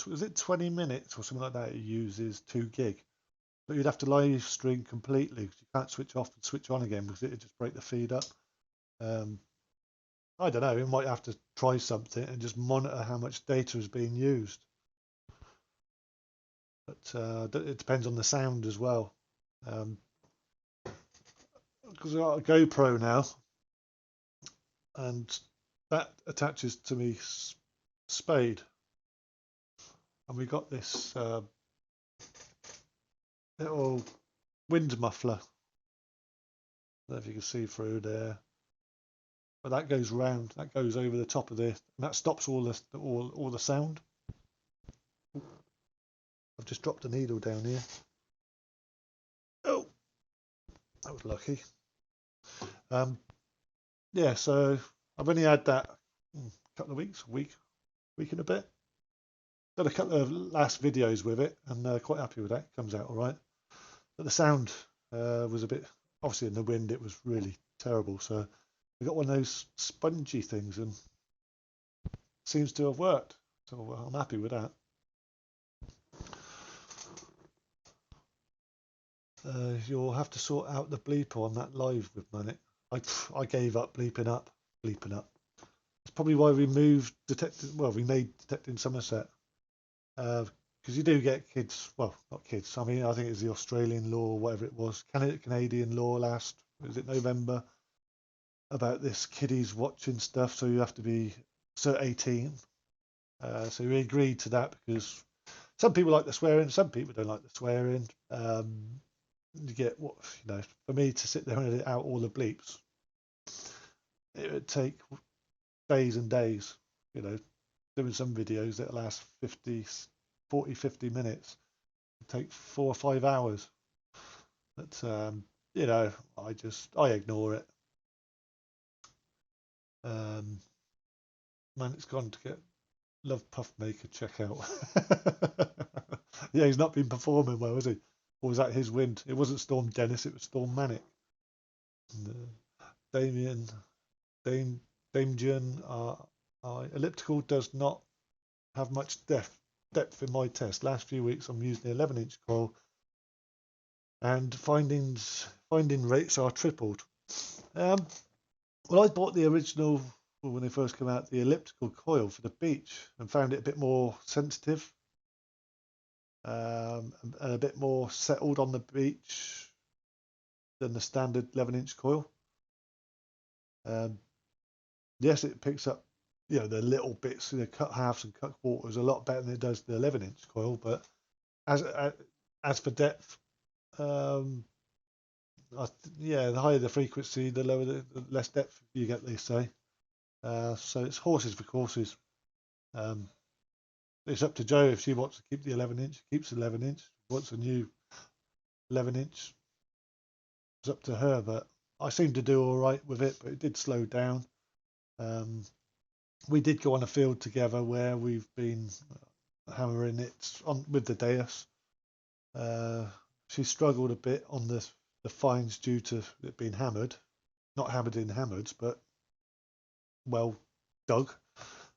it 20 minutes or something like that. It uses 2 gig, but you'd have to live stream completely because you can't switch off and switch on again because it'd just break the feed up. I don't know. We might have to try something and just monitor how much data is being used. But it depends on the sound as well. Because I've got a GoPro now, and that attaches to me spade, and we got this little wind muffler. I don't know if you can see through there, but that goes round. That goes over the top of this, and that stops all the sound. I've just dropped a needle down here. Oh, that was lucky. Yeah, so I've only had that a couple of weeks, week and a bit. Done a couple of last videos with it, and quite happy with that. Comes out all right, but the sound was a bit, obviously in the wind it was really terrible. So we got one of those spongy things, and seems to have worked. So I'm happy with that. You'll have to sort out the bleeper on that live with Manic. I gave up bleeping up. It's probably why we moved we made Detecting Somerset. Because you do get kids, well, not kids, I mean, I think it's the Australian law, whatever it was, Canadian law was it November, about this kiddies watching stuff, so you have to be 18. So we agreed to that because some people like the swearing, some people don't like the swearing. You get for me to sit there and edit out all the bleeps, it would take days and days, doing some videos that last 50 minutes. take 4 or 5 hours. But you know, I ignore it. Um, Man, it's gone to get Love Puffmaker check out. Yeah, he's not been performing well, has he? Or was that his wind? It wasn't Storm Dennis, it was Storm Manic. And, Damien, Dame, Damien, elliptical does not have much depth in my test. Last few weeks I'm using the 11-inch coil and finding rates are tripled. Um, well, I bought the original when they first came out, the elliptical coil for the beach, and found it a bit more sensitive, and a bit more settled on the beach than the standard 11-inch coil. Um, yes, it picks up, the little bits, cut halves and cut quarters a lot better than it does the 11-inch coil. But as for depth, um, yeah, the higher the frequency, the lower the less depth you get, they say. So it's horses for courses. Um, it's up to Jo if she wants to keep the 11-inch, keeps the 11-inch. Wants a new 11-inch, it's up to her. But I seem to do all right with it, but it did slow down. We did go on a field together where we've been hammering it on with the Deus. She struggled a bit on the fines due to it being hammered, not hammered in hammers, but well dug.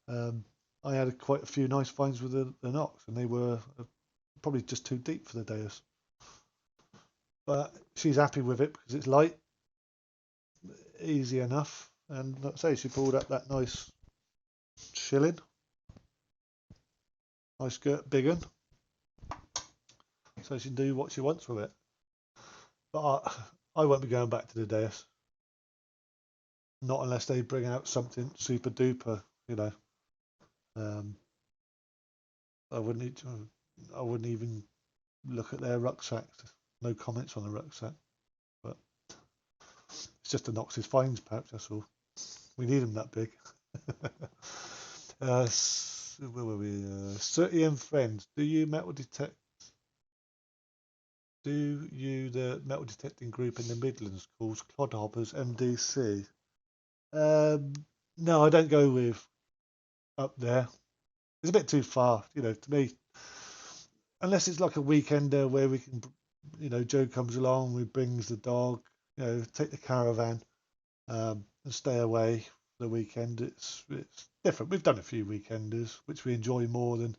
I had quite a few nice finds with the knocks, and they were probably just too deep for the Deus. But she's happy with it because it's light, easy enough, and like I say, she pulled up that nice shilling, nice big one, so she can do what she wants with it. But I won't be going back to the Deus, not unless they bring out something super duper, you know. Um, I wouldn't. I wouldn't even look at their rucksacks. No comments on the rucksack, but it's just the Knox's fines pouch. That's all. We need them that big. Where were we? Sooty and friends. Do you the metal detecting group in the Midlands called Clodhoppers MDC? No, I don't go with up there. It's a bit too far, to me. Unless it's like a weekender where we can, Jo comes along, we brings the dog, take the caravan, and stay away for the weekend. It's different. We've done a few weekenders, which we enjoy more than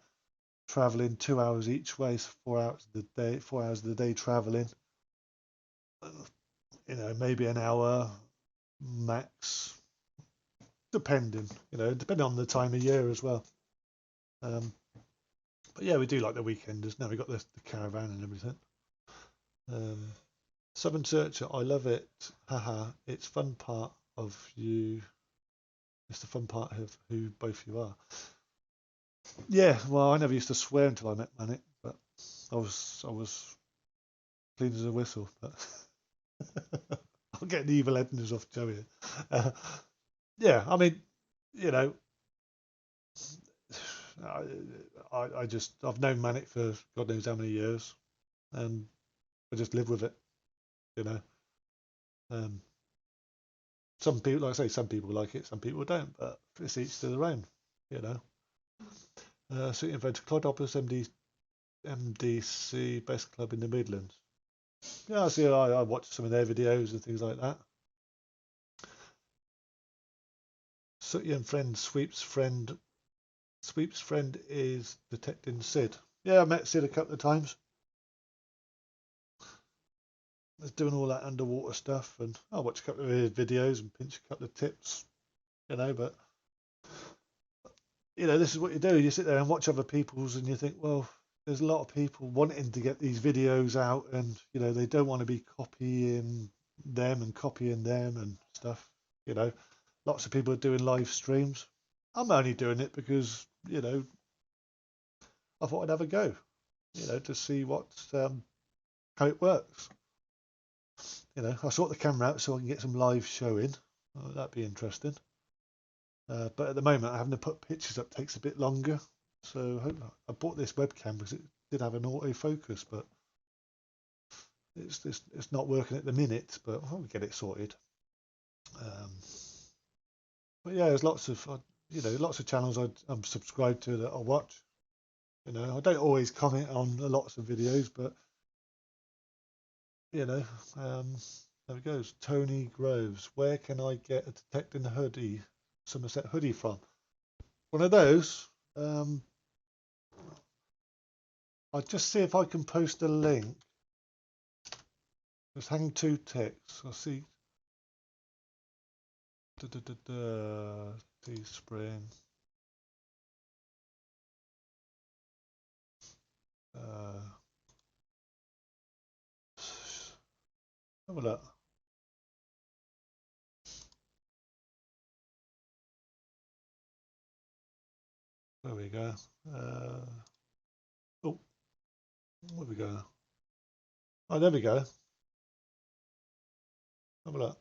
travelling 2 hours each way, so 4 hours of the day, 4 hours of the day travelling. Maybe an hour max, depending on the time of year as well. But yeah, we do like the weekenders. Now we've got the caravan and everything. Southern Searcher, I love it. Haha, it's fun part of you. It's the fun part of who both you are. Yeah, well, I never used to swear until I met Manic, but I was clean as a whistle. But I'll get the evil Ednas off Joey. Yeah, I mean, you know, I've known Manic for God knows how many years, and I just live with it. You know, um, some people, like I say, some people like it, some people don't, but it's each to their own. You know, City Inventor Clodhoppers MDC best club in the Midlands. Yeah, I see. I watch some of their videos and things like that. Sooty and friend Sweep's friend is detecting Sid. Yeah, I met Sid a couple of times. He's doing all that underwater stuff, and I watch a couple of his videos and pinch a couple of tips. But this is what you do. You sit there and watch other people's, and you think, well, there's a lot of people wanting to get these videos out, and they don't want to be copying them and stuff. Lots of people are doing live streams. I'm only doing it because I thought I'd have a go, to see how it works. I sort the camera out so I can get some live showing. Oh, that'd be interesting. But at the moment, having to put pictures up takes a bit longer. So I bought this webcam because did have an autofocus, but it's not working at the minute. But we'll get it sorted. Um, but yeah, there's lots of lots of channels I'm subscribed to that I watch. I don't always comment on lots of videos, but you know, um, there we go. Tony Groves. Where can I get a detecting hoodie, Somerset hoodie from? One of those. I'll just see if I can post a link. Just hang two ticks. I'll see. Teespring. Uh, have a look. There we go. Oh, where we go? Oh, there we go. Have a look.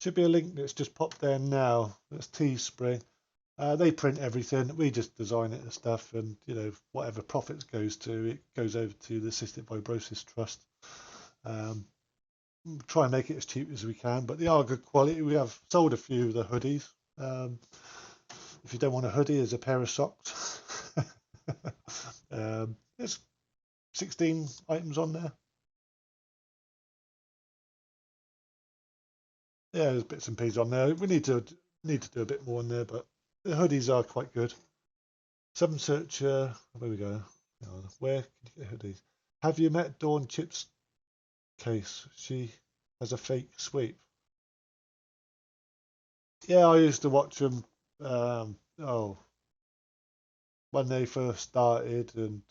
Should be a link that's just popped there now. That's Teespring. They print everything. We just design it and stuff, and whatever profits goes to, it goes over to the Cystic Fibrosis Trust. Um, try and make it as cheap as we can, but they are good quality. We have sold a few of the hoodies. If you don't want a hoodie, there's a pair of socks. There's 16 items on there. Yeah, there's bits and pieces on there. We need to do a bit more on there, but the hoodies are quite good. Seven Searcher, where we go? Where can you get hoodies? Have you met Dawn Chips Case? She has a fake sweep. Yeah, I used to watch them. When they first started, and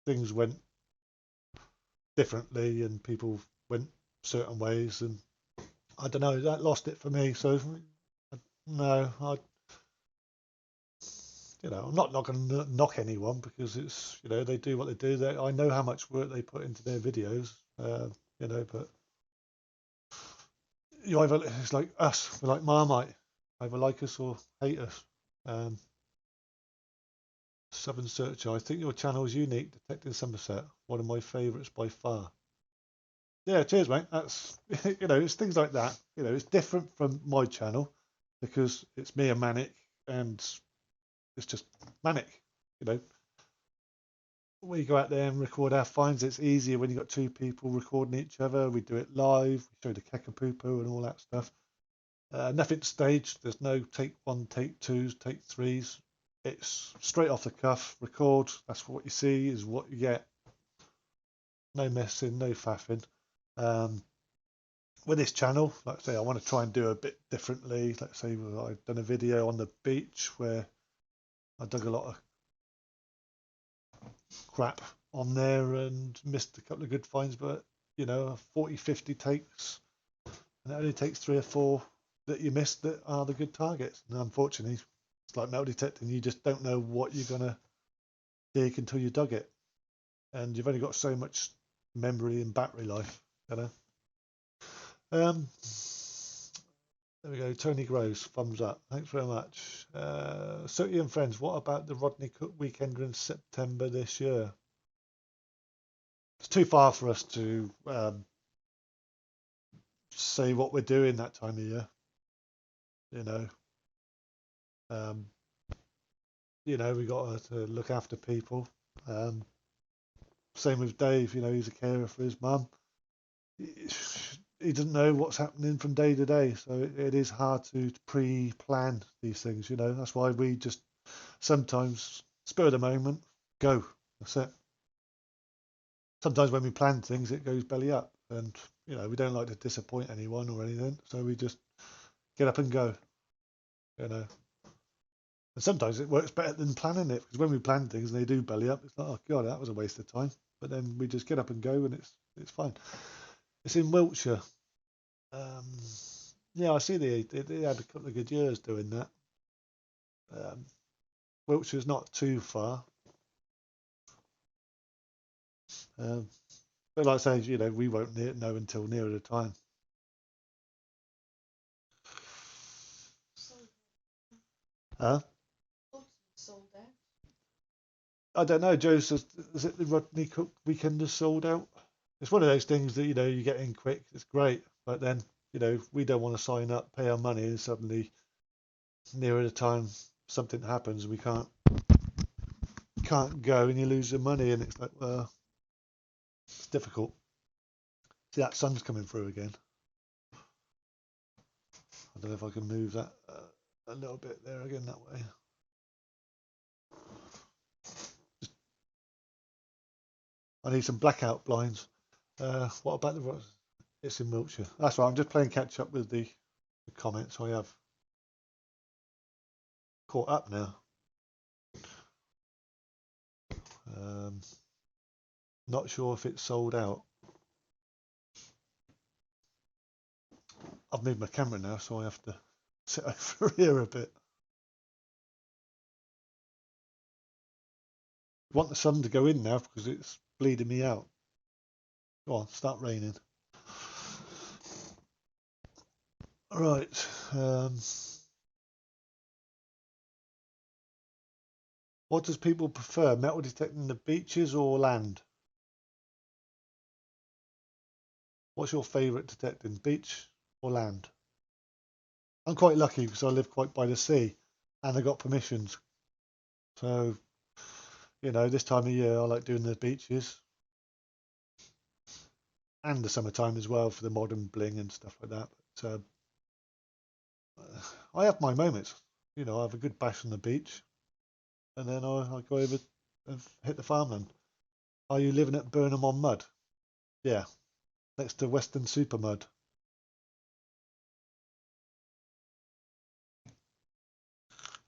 things went differently, and people went certain ways, and I don't know, that lost it for me. So no, I'm not going to knock anyone because it's they do what they do. I know how much work they put into their videos, but it's like us, we're like Marmite, either like us or hate us. Um, Southern Searcher, I think your channel is unique, Detecting Somerset, one of my favourites by far. Yeah, cheers, mate. That's it's things like that. It's different from my channel because it's me and Manic, and it's just Manic. You know, we go out there and record our finds. It's easier when you've got two people recording each other. We do it live. We show the Kekapoo and all that stuff. Nothing staged. There's no take one, take twos, take threes. It's straight off the cuff. Record. That's what you see is what you get. No messing, no faffing. Um, with this channel, like I say, I want to try and do a bit differently. Let's say I've done a video on the beach where I dug a lot of crap on there and missed a couple of good finds, but 40, 50 takes, and it only takes 3 or 4 that you missed that are the good targets. And unfortunately, it's like metal detecting, you just don't know what you're going to dig until you dug it. And you've only got so much memory and battery life, you know. Um, There we go. Tony Groves, thumbs up. Thanks very much. Sooty and friends, what about the Rodney Cook weekend in September this year? It's too far for us to say what we're doing that time of year. You know, um, we got to look after people. Same with Dave. He's a carer for his mum. He doesn't know what's happening from day to day, so it is hard to pre-plan these things. That's why we just sometimes spur of the moment, go. That's it. Sometimes when we plan things, it goes belly up, and we don't like to disappoint anyone or anything, so we just get up and go. You know, and sometimes it works better than planning it because when we plan things and they do belly up, it's like, oh god, that was a waste of time. But then we just get up and go, and it's fine. It's in Wiltshire. Um, yeah, I see they had a couple of good years doing that. Um, Wiltshire's not too far. Um, but like I say, we won't know until nearer the time.
Sold,
Huh?
sold out.
I don't know. Joe says, is it the Rodney Cook weekend is sold out? It's one of those things that you get in quick. It's great, but then we don't want to sign up, pay our money, and suddenly nearer the time something happens, we can't go, and you lose your money, and it's like, well, it's difficult. See, that sun's coming through again. I don't know if I can move that a little bit there again that way. I need some blackout blinds. What about the? It's in Wiltshire. That's right. I'm just playing catch up with the comments. I have caught up now. Not sure if it's sold out. I've moved my camera now, so I have to sit over here a bit. I want the sun to go in now because it's bleeding me out. Go on, start raining. Right. What does people prefer, metal detecting the beaches or land? What's your favourite detecting, beach or land? I'm quite lucky because I live quite by the sea and I got permissions. So, this time of year I like doing the beaches and the summertime as well for the modern bling and stuff like that. But I have my moments. I have a good bash on the beach and then I go over and hit the farmland. Are you living at Burnham on Mud? Yeah, next to Western Super Mud.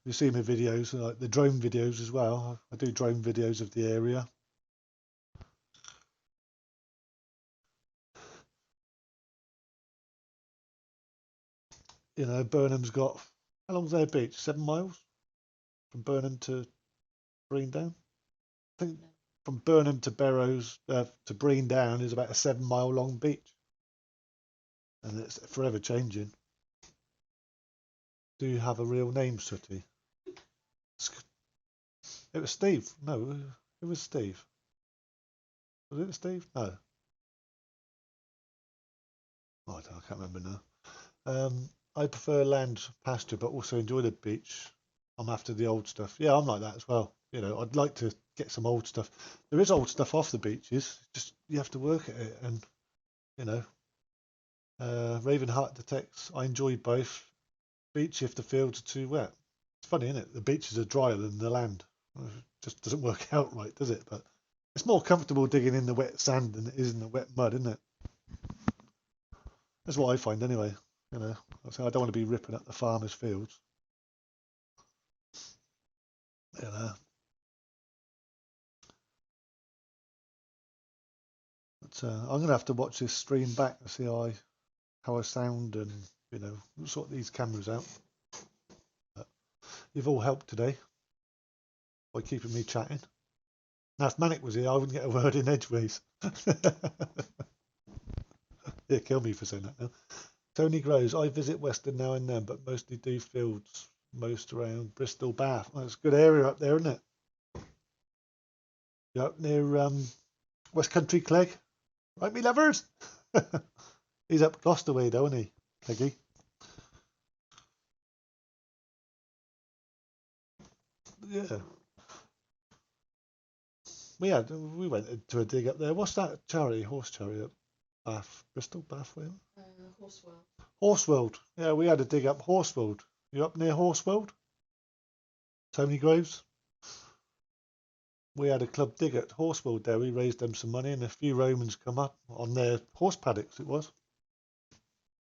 You see my videos, like the drone videos as well. I do drone videos of the area. Burnham's got, how long's their beach? 7 miles from Burnham to Breandown? I think from Burnham to Barrows to Breandown is about a 7 mile long beach. And it's forever changing. Do you have a real name, Sooty? It was Steve. No, it was Steve. Was it Steve? No. Oh, I can't remember now. I prefer land pasture, but also enjoy the beach. I'm after the old stuff. Yeah, I'm like that as well. I'd like to get some old stuff. There is old stuff off the beaches. Just you have to work at it, and you know, Ravenheart detects. I enjoy both. Beach if the fields are too wet. It's funny, isn't it? The beaches are drier than the land. It just doesn't work out right, does it? But it's more comfortable digging in the wet sand than it is in the wet mud, isn't it? That's what I find anyway. I don't want to be ripping up the farmers' fields. You know. But I'm going to have to watch this stream back to see how I sound and sort these cameras out. But you've all helped today by keeping me chatting. Now, if Manic was here, I wouldn't get a word in edgeways. Yeah, kill me for saying that now. Tony Grows, I visit Western now and then, but mostly do fields, most around Bristol, Bath. Well, it's a good area up there, isn't it? You're up near West Country, Clegg. Right, me lovers? He's up Gloucester way, though, isn't he, Cleggy? Yeah. We went to a dig up there. What's that charity? Horse charity up Bath, Bristol, Bath, where?
Horsewell.
Horsewell. Yeah, we had a dig up Horsewell. You up near Horsewell? Tony Groves? We had a club dig at Horsewell there. We raised them some money and a few Romans come up on their horse paddocks, it was.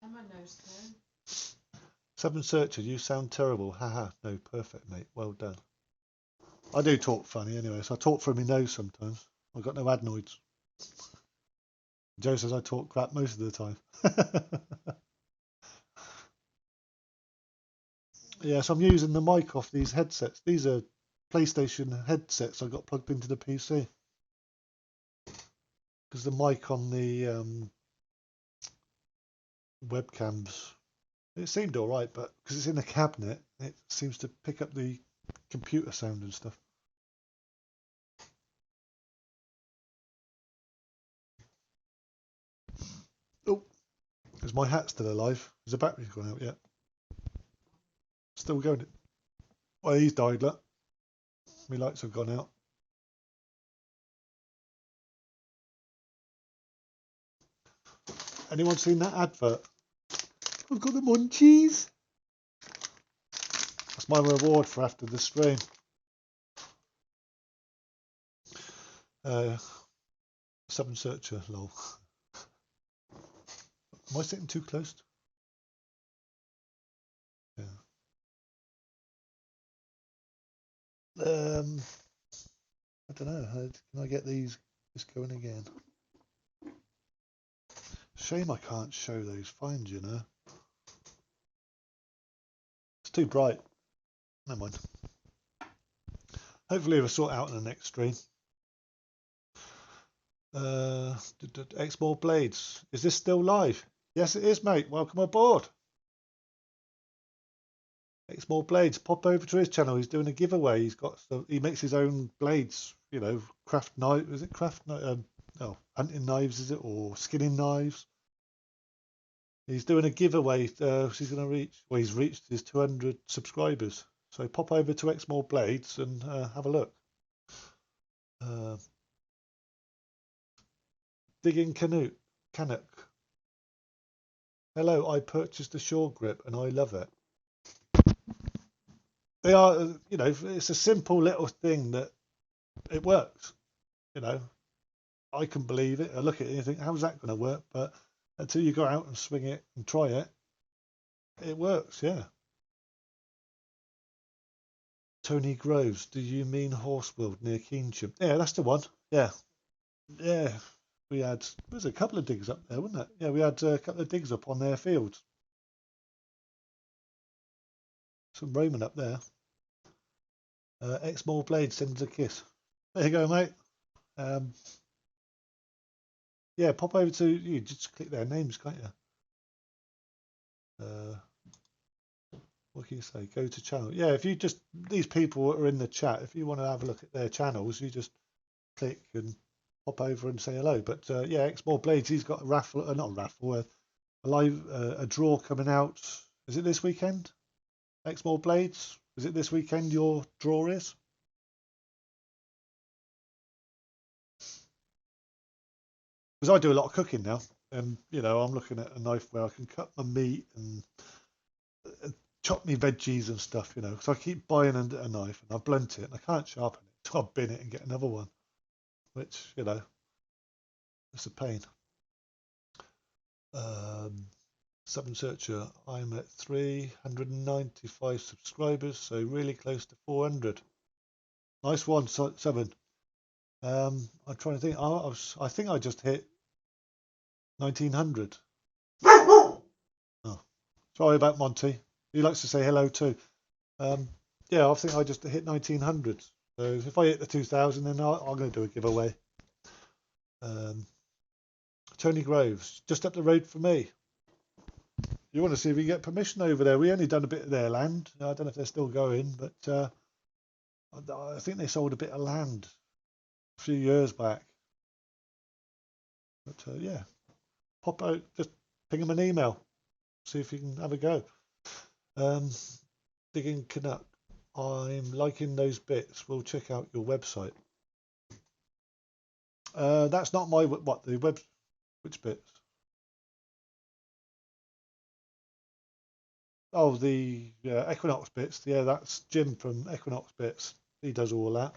And my nose cone.
Seven searchers, you sound terrible. Haha. No, perfect, mate. Well done. I do talk funny anyway, so I talk through my nose sometimes. I've got no adenoids. Joe says I talk crap most of the time. Yeah, so I'm using the mic off these headsets. These are PlayStation headsets I got plugged into the PC. Because the mic on the webcams, it seemed all right, but because it's in a cabinet, it seems to pick up the computer sound and stuff. Is my hat still alive? Has the battery gone out yet? Still going. Well, he's died, look. My lights have gone out. Anyone seen that advert? I've got the munchies. That's my reward for after the stream. Seven searcher, lol. Am I sitting too close? Yeah. I don't know. Can I get these just going again? Shame I can't show those finds, you know. It's too bright. Never mind. Hopefully we'll sort out in the next stream. Exmoor Blades. Is this still live? Yes, it is, mate. Welcome aboard. Exmoor Blades. Pop over to his channel. He's doing a giveaway. He makes his own blades. You know, craft knife. Is it craft? No, hunting knives. Is it, or skinning knives? He's doing a giveaway. He's going to reach. Well, he's reached his 200 subscribers. So pop over to Exmoor Blades and have a look. Digging Canuck. Hello, I purchased a shore grip and I love it. They are, you know, it's a simple little thing that it works. You know, I can believe it. I look at it and you think, how's that going to work? But until you go out and swing it and try it, it works, yeah. Tony Groves, do you mean Horsefield near Keynsham? Yeah, that's the one. Yeah. Yeah. There's a couple of digs up there, wasn't it? Yeah, we had a couple of digs up on their fields. Some Roman up there. Exmoor Blade sends a kiss. There you go, mate. Yeah, pop over to you. Just click their names, can't you? What can you say? Go to channel. Yeah, if you just these people are in the chat. If you want to have a look at their channels, you just click and pop over and say hello. But yeah, Exmoor Blades. He's got a raffle, not a raffle, a live a draw coming out. Is it this weekend? Exmoor Blades. Is it this weekend? Your draw is. Because I do a lot of cooking now, and you know I'm looking at a knife where I can cut my meat and chop me veggies and stuff, you know. So I keep buying a knife and I blunt it and I can't sharpen it, so I bin it and get another one, which you know, it's a pain. Seven searcher, I'm at 395 subscribers, so really close to 400. Nice one, Seven. I'm trying to think. I think I just hit 1900. Oh, sorry about Monty. He likes to say hello too. Yeah, I think I just hit 1900. So if I hit the 2000, then I'm going to do a giveaway. Tony Groves, just up the road from me. You want to see if we get permission over there? We only done a bit of their land. I don't know if they're still going, but I think they sold a bit of land a few years back. But yeah, pop out, just ping them an email, see if you can have a go. Digging Canuck. I'm liking those bits. We'll check out your website. That's not my the web. Which bits? Oh, the Equinox bits. Yeah, that's Jim from Equinox bits. He does all that.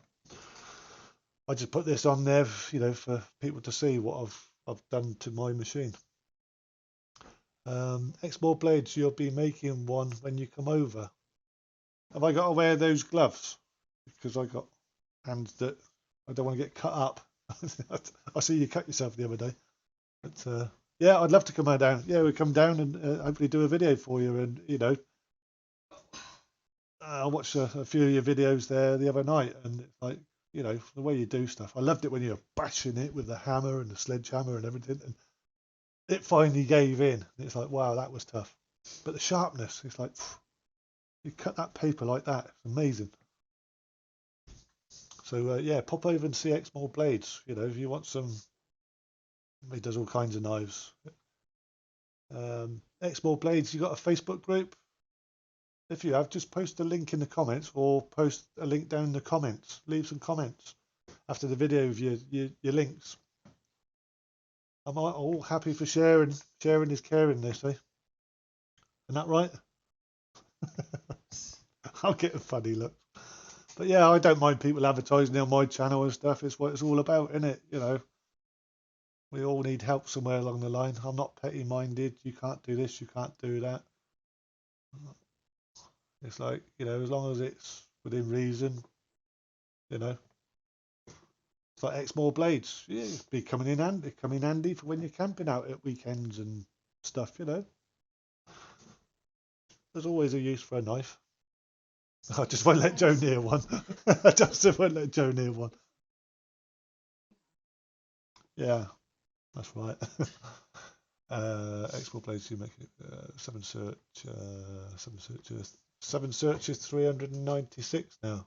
I just put this on there, you know, for people to see what I've done to my machine. Exmoor Blades, you'll be making one when you come over. Have I got to wear those gloves? Because I got hands that I don't want to get cut up. I see you cut yourself the other day. But yeah, I'd love to come down. Yeah, we come down and hopefully do a video for you. And you know, I watched a few of your videos there the other night, and it's like, you know, the way you do stuff. I loved it when you're bashing it with the hammer and the sledgehammer and everything, and it finally gave in. It's like, wow, that was tough. But the sharpness, it's like, you cut that paper like that. It's amazing. So yeah, pop over and see Exmoor Blades. You know, if you want some, he does all kinds of knives. Exmoor Blades, you got a Facebook group? If you have, just post a link in the comments or post a link down in the comments. Leave some comments after the video of your links. I'm all happy for sharing. Sharing is caring, they say. Isn't that right? I'll get a funny look. But yeah, I don't mind people advertising on my channel and stuff. It's what it's all about, isn't it? You know, we all need help somewhere along the line. I'm not petty minded. You can't do this, you can't do that. It's like, you know, as long as it's within reason, you know. It's like Exmoor Blades. Yeah, it'd be coming in handy for when you're camping out at weekends and stuff, you know. There's always a use for a knife. I just won't let Joe near one. I just won't let Joe near one. Yeah, that's right. Exmoor Blades, you make it 7 searches, 396 now.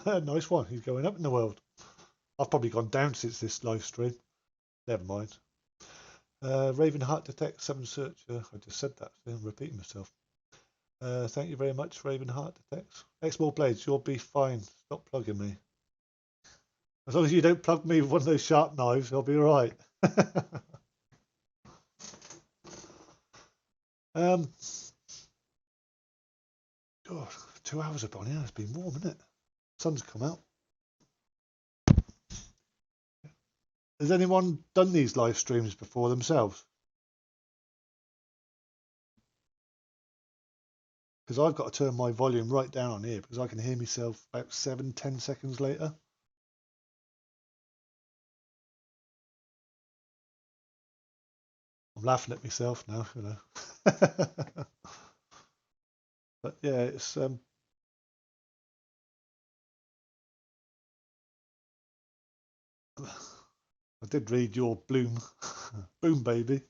Nice one. He's going up in the world. I've probably gone down since this live stream. Never mind. Ravenheart detect 7 searcher. I just said that, so I'm repeating myself. Thank you very much, Ravenheart detects. Exmoor Blades, you'll be fine. Stop plugging me. As long as you don't plug me with one of those sharp knives, I'll be alright. God, 2 hours upon here. It's been warm, isn't it? Sun's come out. Has anyone done these live streams before themselves? Because I've got to turn my volume right down on here because I can hear myself about 7-10 seconds later. I'm laughing at myself now, you know. But yeah, it's I did read your bloom boom baby.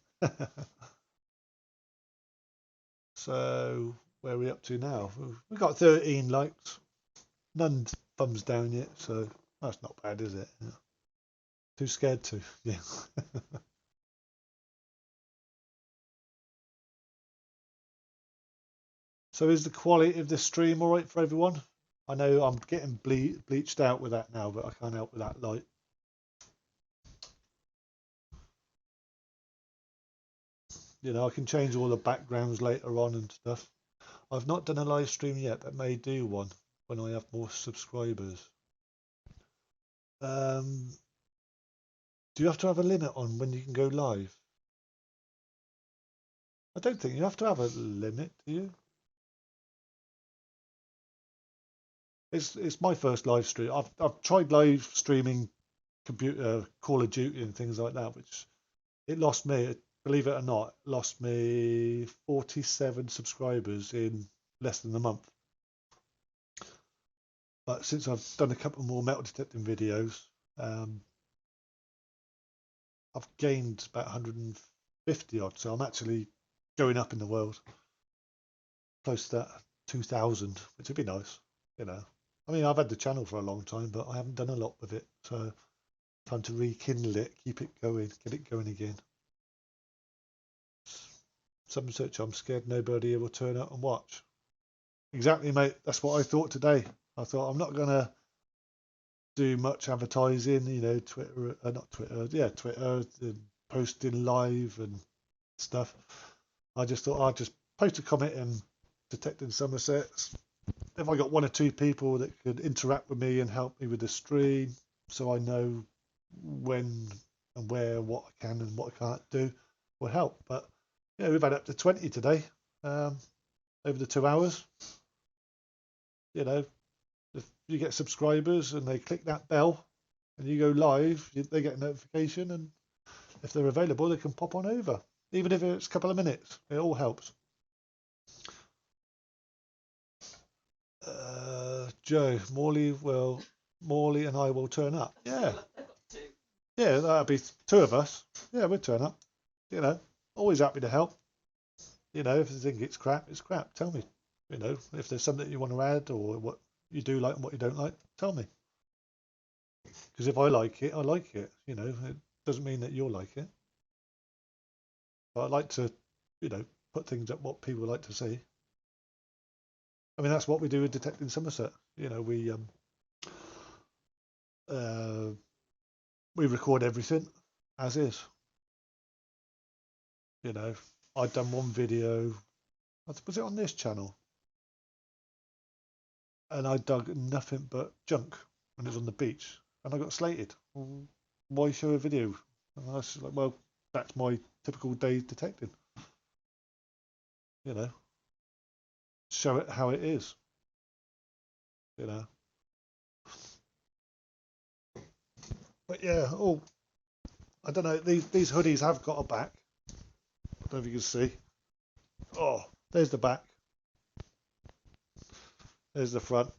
So where are we up to now? We've got 13 likes. None thumbs down yet, so that's not bad, is it? Yeah. Too scared to, yeah. So is the quality of the stream all right for everyone? I know I'm getting bleached out with that now, but I can't help with that light. You know, I can change all the backgrounds later on and stuff. I've not done a live stream yet, but may do one when I have more subscribers. Do you have to have a limit on when you can go live? I don't think you have to have a limit, do you? It's my first live stream. I've tried live streaming computer Call of Duty and things like that, which it lost me. Believe it or not, lost me 47 subscribers in less than a month. But since I've done a couple more metal detecting videos, I've gained about 150 odd. So I'm actually going up in the world, close to that 2,000, which would be nice, you know. I mean, I've had the channel for a long time, but I haven't done a lot with it. So time to rekindle it, keep it going, get it going again. Some such, I'm scared nobody will turn up and watch. Exactly, mate. That's what I thought today. I thought I'm not gonna do much advertising, you know, Twitter, not Twitter, yeah, Twitter, and posting live and stuff. I just thought I'd just post a comment and detecting Somersets. If I got 1 or 2 people that could interact with me and help me with the stream, so I know when and where, what I can and what I can't do, will help. But yeah, we've had up to 20 today, over the 2 hours. You know, if you get subscribers and they click that bell and you go live, they get a notification, and if they're available, they can pop on over, even if it's a couple of minutes. It all helps. Joe, Morley and I will turn up. Yeah, yeah, that'll be 2 of us. Yeah, we'll turn up. You know, always happy to help. You know, if you think it's crap, it's crap. Tell me. You know, if there's something you want to add or what you do like and what you don't like, tell me. Because if I like it, I like it. You know, it doesn't mean that you'll like it. But I like to you know, put things up what people like to see. I mean, that's what we do with Detecting Somerset. You know, uh, we record everything as is. You know, I'd done one video. Was it on this channel? And I dug nothing but junk when it was on the beach, and I got slated. Why show a video? And I was like, well, that's my typical day detecting. You know, show it how it is. You know, but yeah. Oh, I don't know. These hoodies have got a back. I don't know if you can see. Oh, there's the back. There's the front.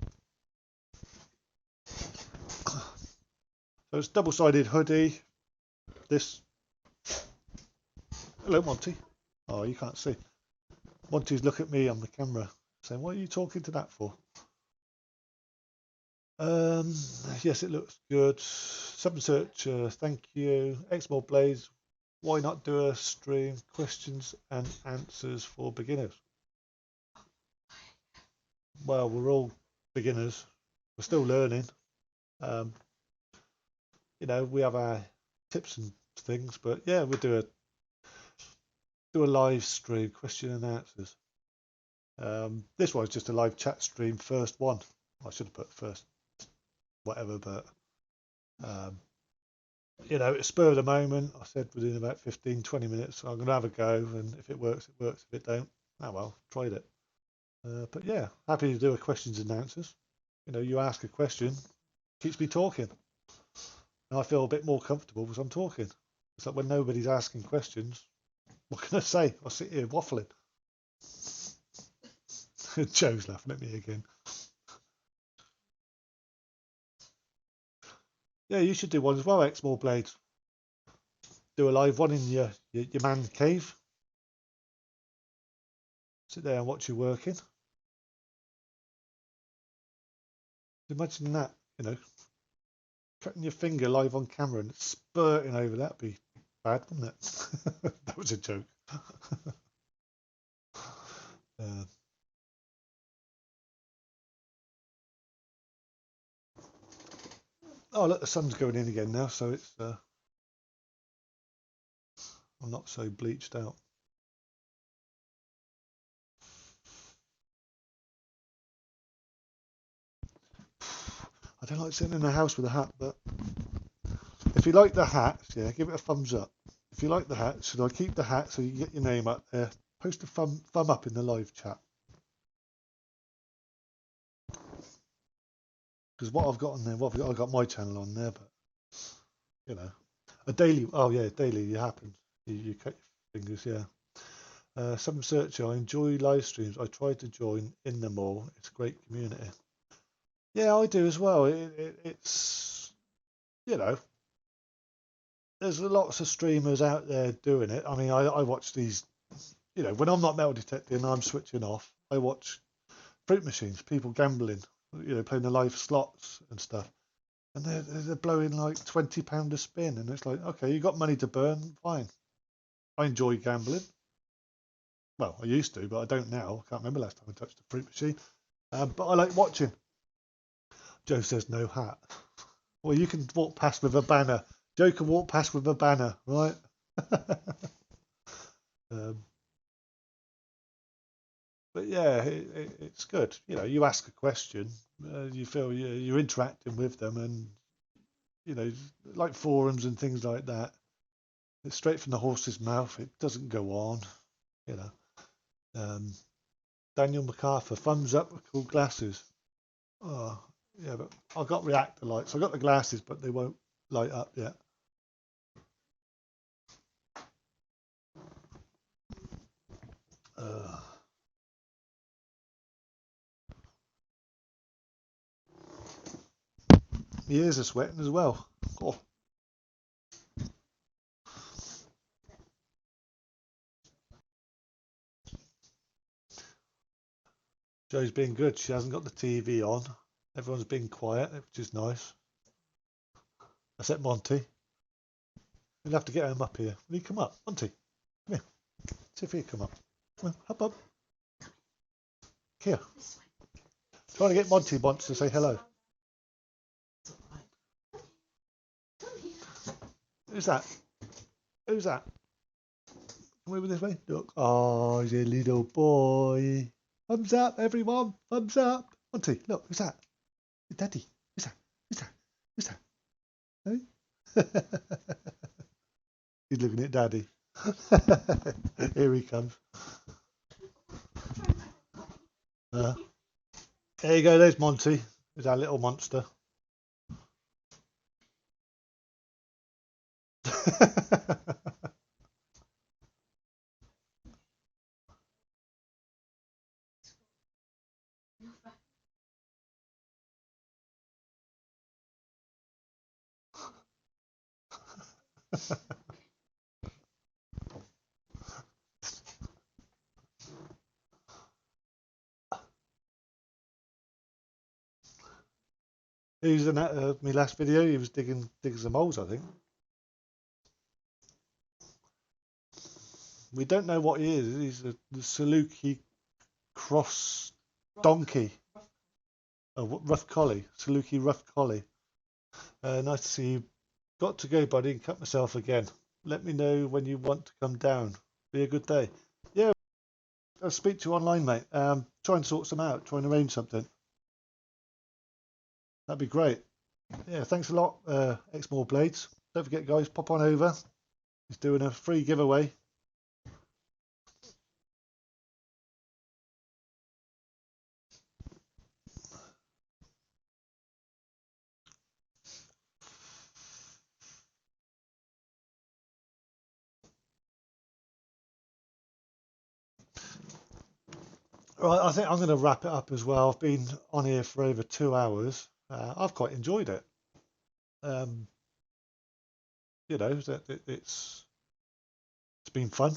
So it's double-sided hoodie. This. Hello, Monty. Oh, you can't see. Monty's looking at me on the camera, saying, "What are you talking to that for?" Yes, it looks good. Sub search, thank you. Exmoor Blaze, why not do a stream questions and answers for beginners? Well, we're all beginners. We're still learning. Um, you know, we have our tips and things, but yeah, we'll do a live stream, question and answers. This one's just a live chat stream, first one. I should have put first whatever, but you know, it's spur of the moment. I said within about 15-20 minutes I'm going to have a go, and if it works, it works. If it don't, oh well, tried it. But yeah, happy to do a questions and answers. You know, you ask a question, keeps me talking, and I feel a bit more comfortable because I'm talking. It's like when nobody's asking questions, what can I say? I sit here waffling. Joe's laughing at me again. Yeah, you should do one as well, Exmoor Blades. Do a live one in your man cave. Sit there and watch you working. Imagine that, you know, cutting your finger live on camera and it's spurting over. That'd be bad, wouldn't it? That was a joke. uh, oh, look, the sun's going in again now, so it's I'm not so bleached out. I don't like sitting in a house with a hat, but if you like the hat, yeah, give it a thumbs up. If you like the hat, should I keep the hat so you can get your name up there? Post a thumb up in the live chat. Because what I've got on there, I've got my channel on there, but you know, a daily. Oh yeah, daily. It happens. You cut your fingers, yeah. Some searcher. I enjoy live streams. I try to join in them all. It's a great community. Yeah, I do as well. It's you know, there's lots of streamers out there doing it. I mean, I watch these. You know, when I'm not metal detecting, I'm switching off. I watch fruit machines, people gambling. You know, playing the live slots and stuff, and they're blowing like £20 a spin, and it's like, okay, you got money to burn, fine. I enjoy gambling. Well, I used to, but I don't now. I can't remember last time I touched a fruit machine. But I like watching. Joe says no hat. Well, you can walk past with a banner. Joe can walk past with a banner, right? um, but yeah, it's good. You know, you ask a question, you feel you're interacting with them, and you know, like forums and things like that. It's straight from the horse's mouth. It doesn't go on. You know. Um, Daniel MacArthur, thumbs up, cool glasses. Oh, yeah, but I've got reactor lights. I've got the glasses, but they won't light up yet. Uh, my ears are sweating as well. Oh. Joe's been good. She hasn't got the TV on. Everyone's been quiet, which is nice. Except Monty. We'll have to get him up here. Will you come up? Monty, come here. See if he come up. Well, up. Here.
This way.
Trying to get Monty wants to say hello.
It's all right. Come here.
Who's that? Who's that? Come over this way. Look. Oh, he's a little boy. Thumbs up, everyone. Thumbs up. Monty, look. Who's that? It's Daddy. Who's that? Who's that? Who's that? Hey? He's looking at Daddy. Here he comes. There you go. There's Monty. There's our little monster. He was in that my last video. He was digging some holes, I think. We don't know what he is. He's the Saluki cross donkey, a rough collie, Saluki rough collie. Nice to see you. Got to go, buddy, and cut myself again. Let me know when you want to come down. Be a good day. Yeah, I'll speak to you online, mate. Try and sort some out. Try and arrange something. That'd be great. Yeah, thanks a lot, Exmoor Blades. Don't forget, guys, pop on over. He's doing a free giveaway. Right, I think I'm going to wrap it up as well. I've been on here for over 2 hours. I've quite enjoyed it. You know, it's been fun.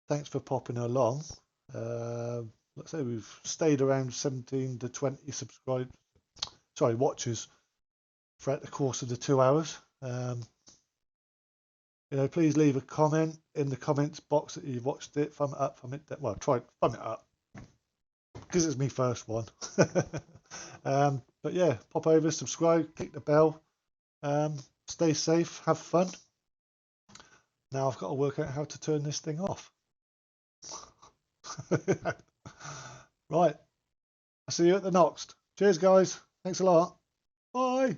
Thanks for popping along. Let's say we've stayed around 17 to 20 watchers throughout the course of the 2 hours. You know, please leave a comment in the comments box that you've watched it. Thumb it up, thumb it down. Well, try thumb it up because it's my first one. But yeah, pop over, subscribe, click the bell. Stay safe, have fun. Now I've got to work out how to turn this thing off. Right. I'll see you at the next. Cheers, guys. Thanks a lot. Bye.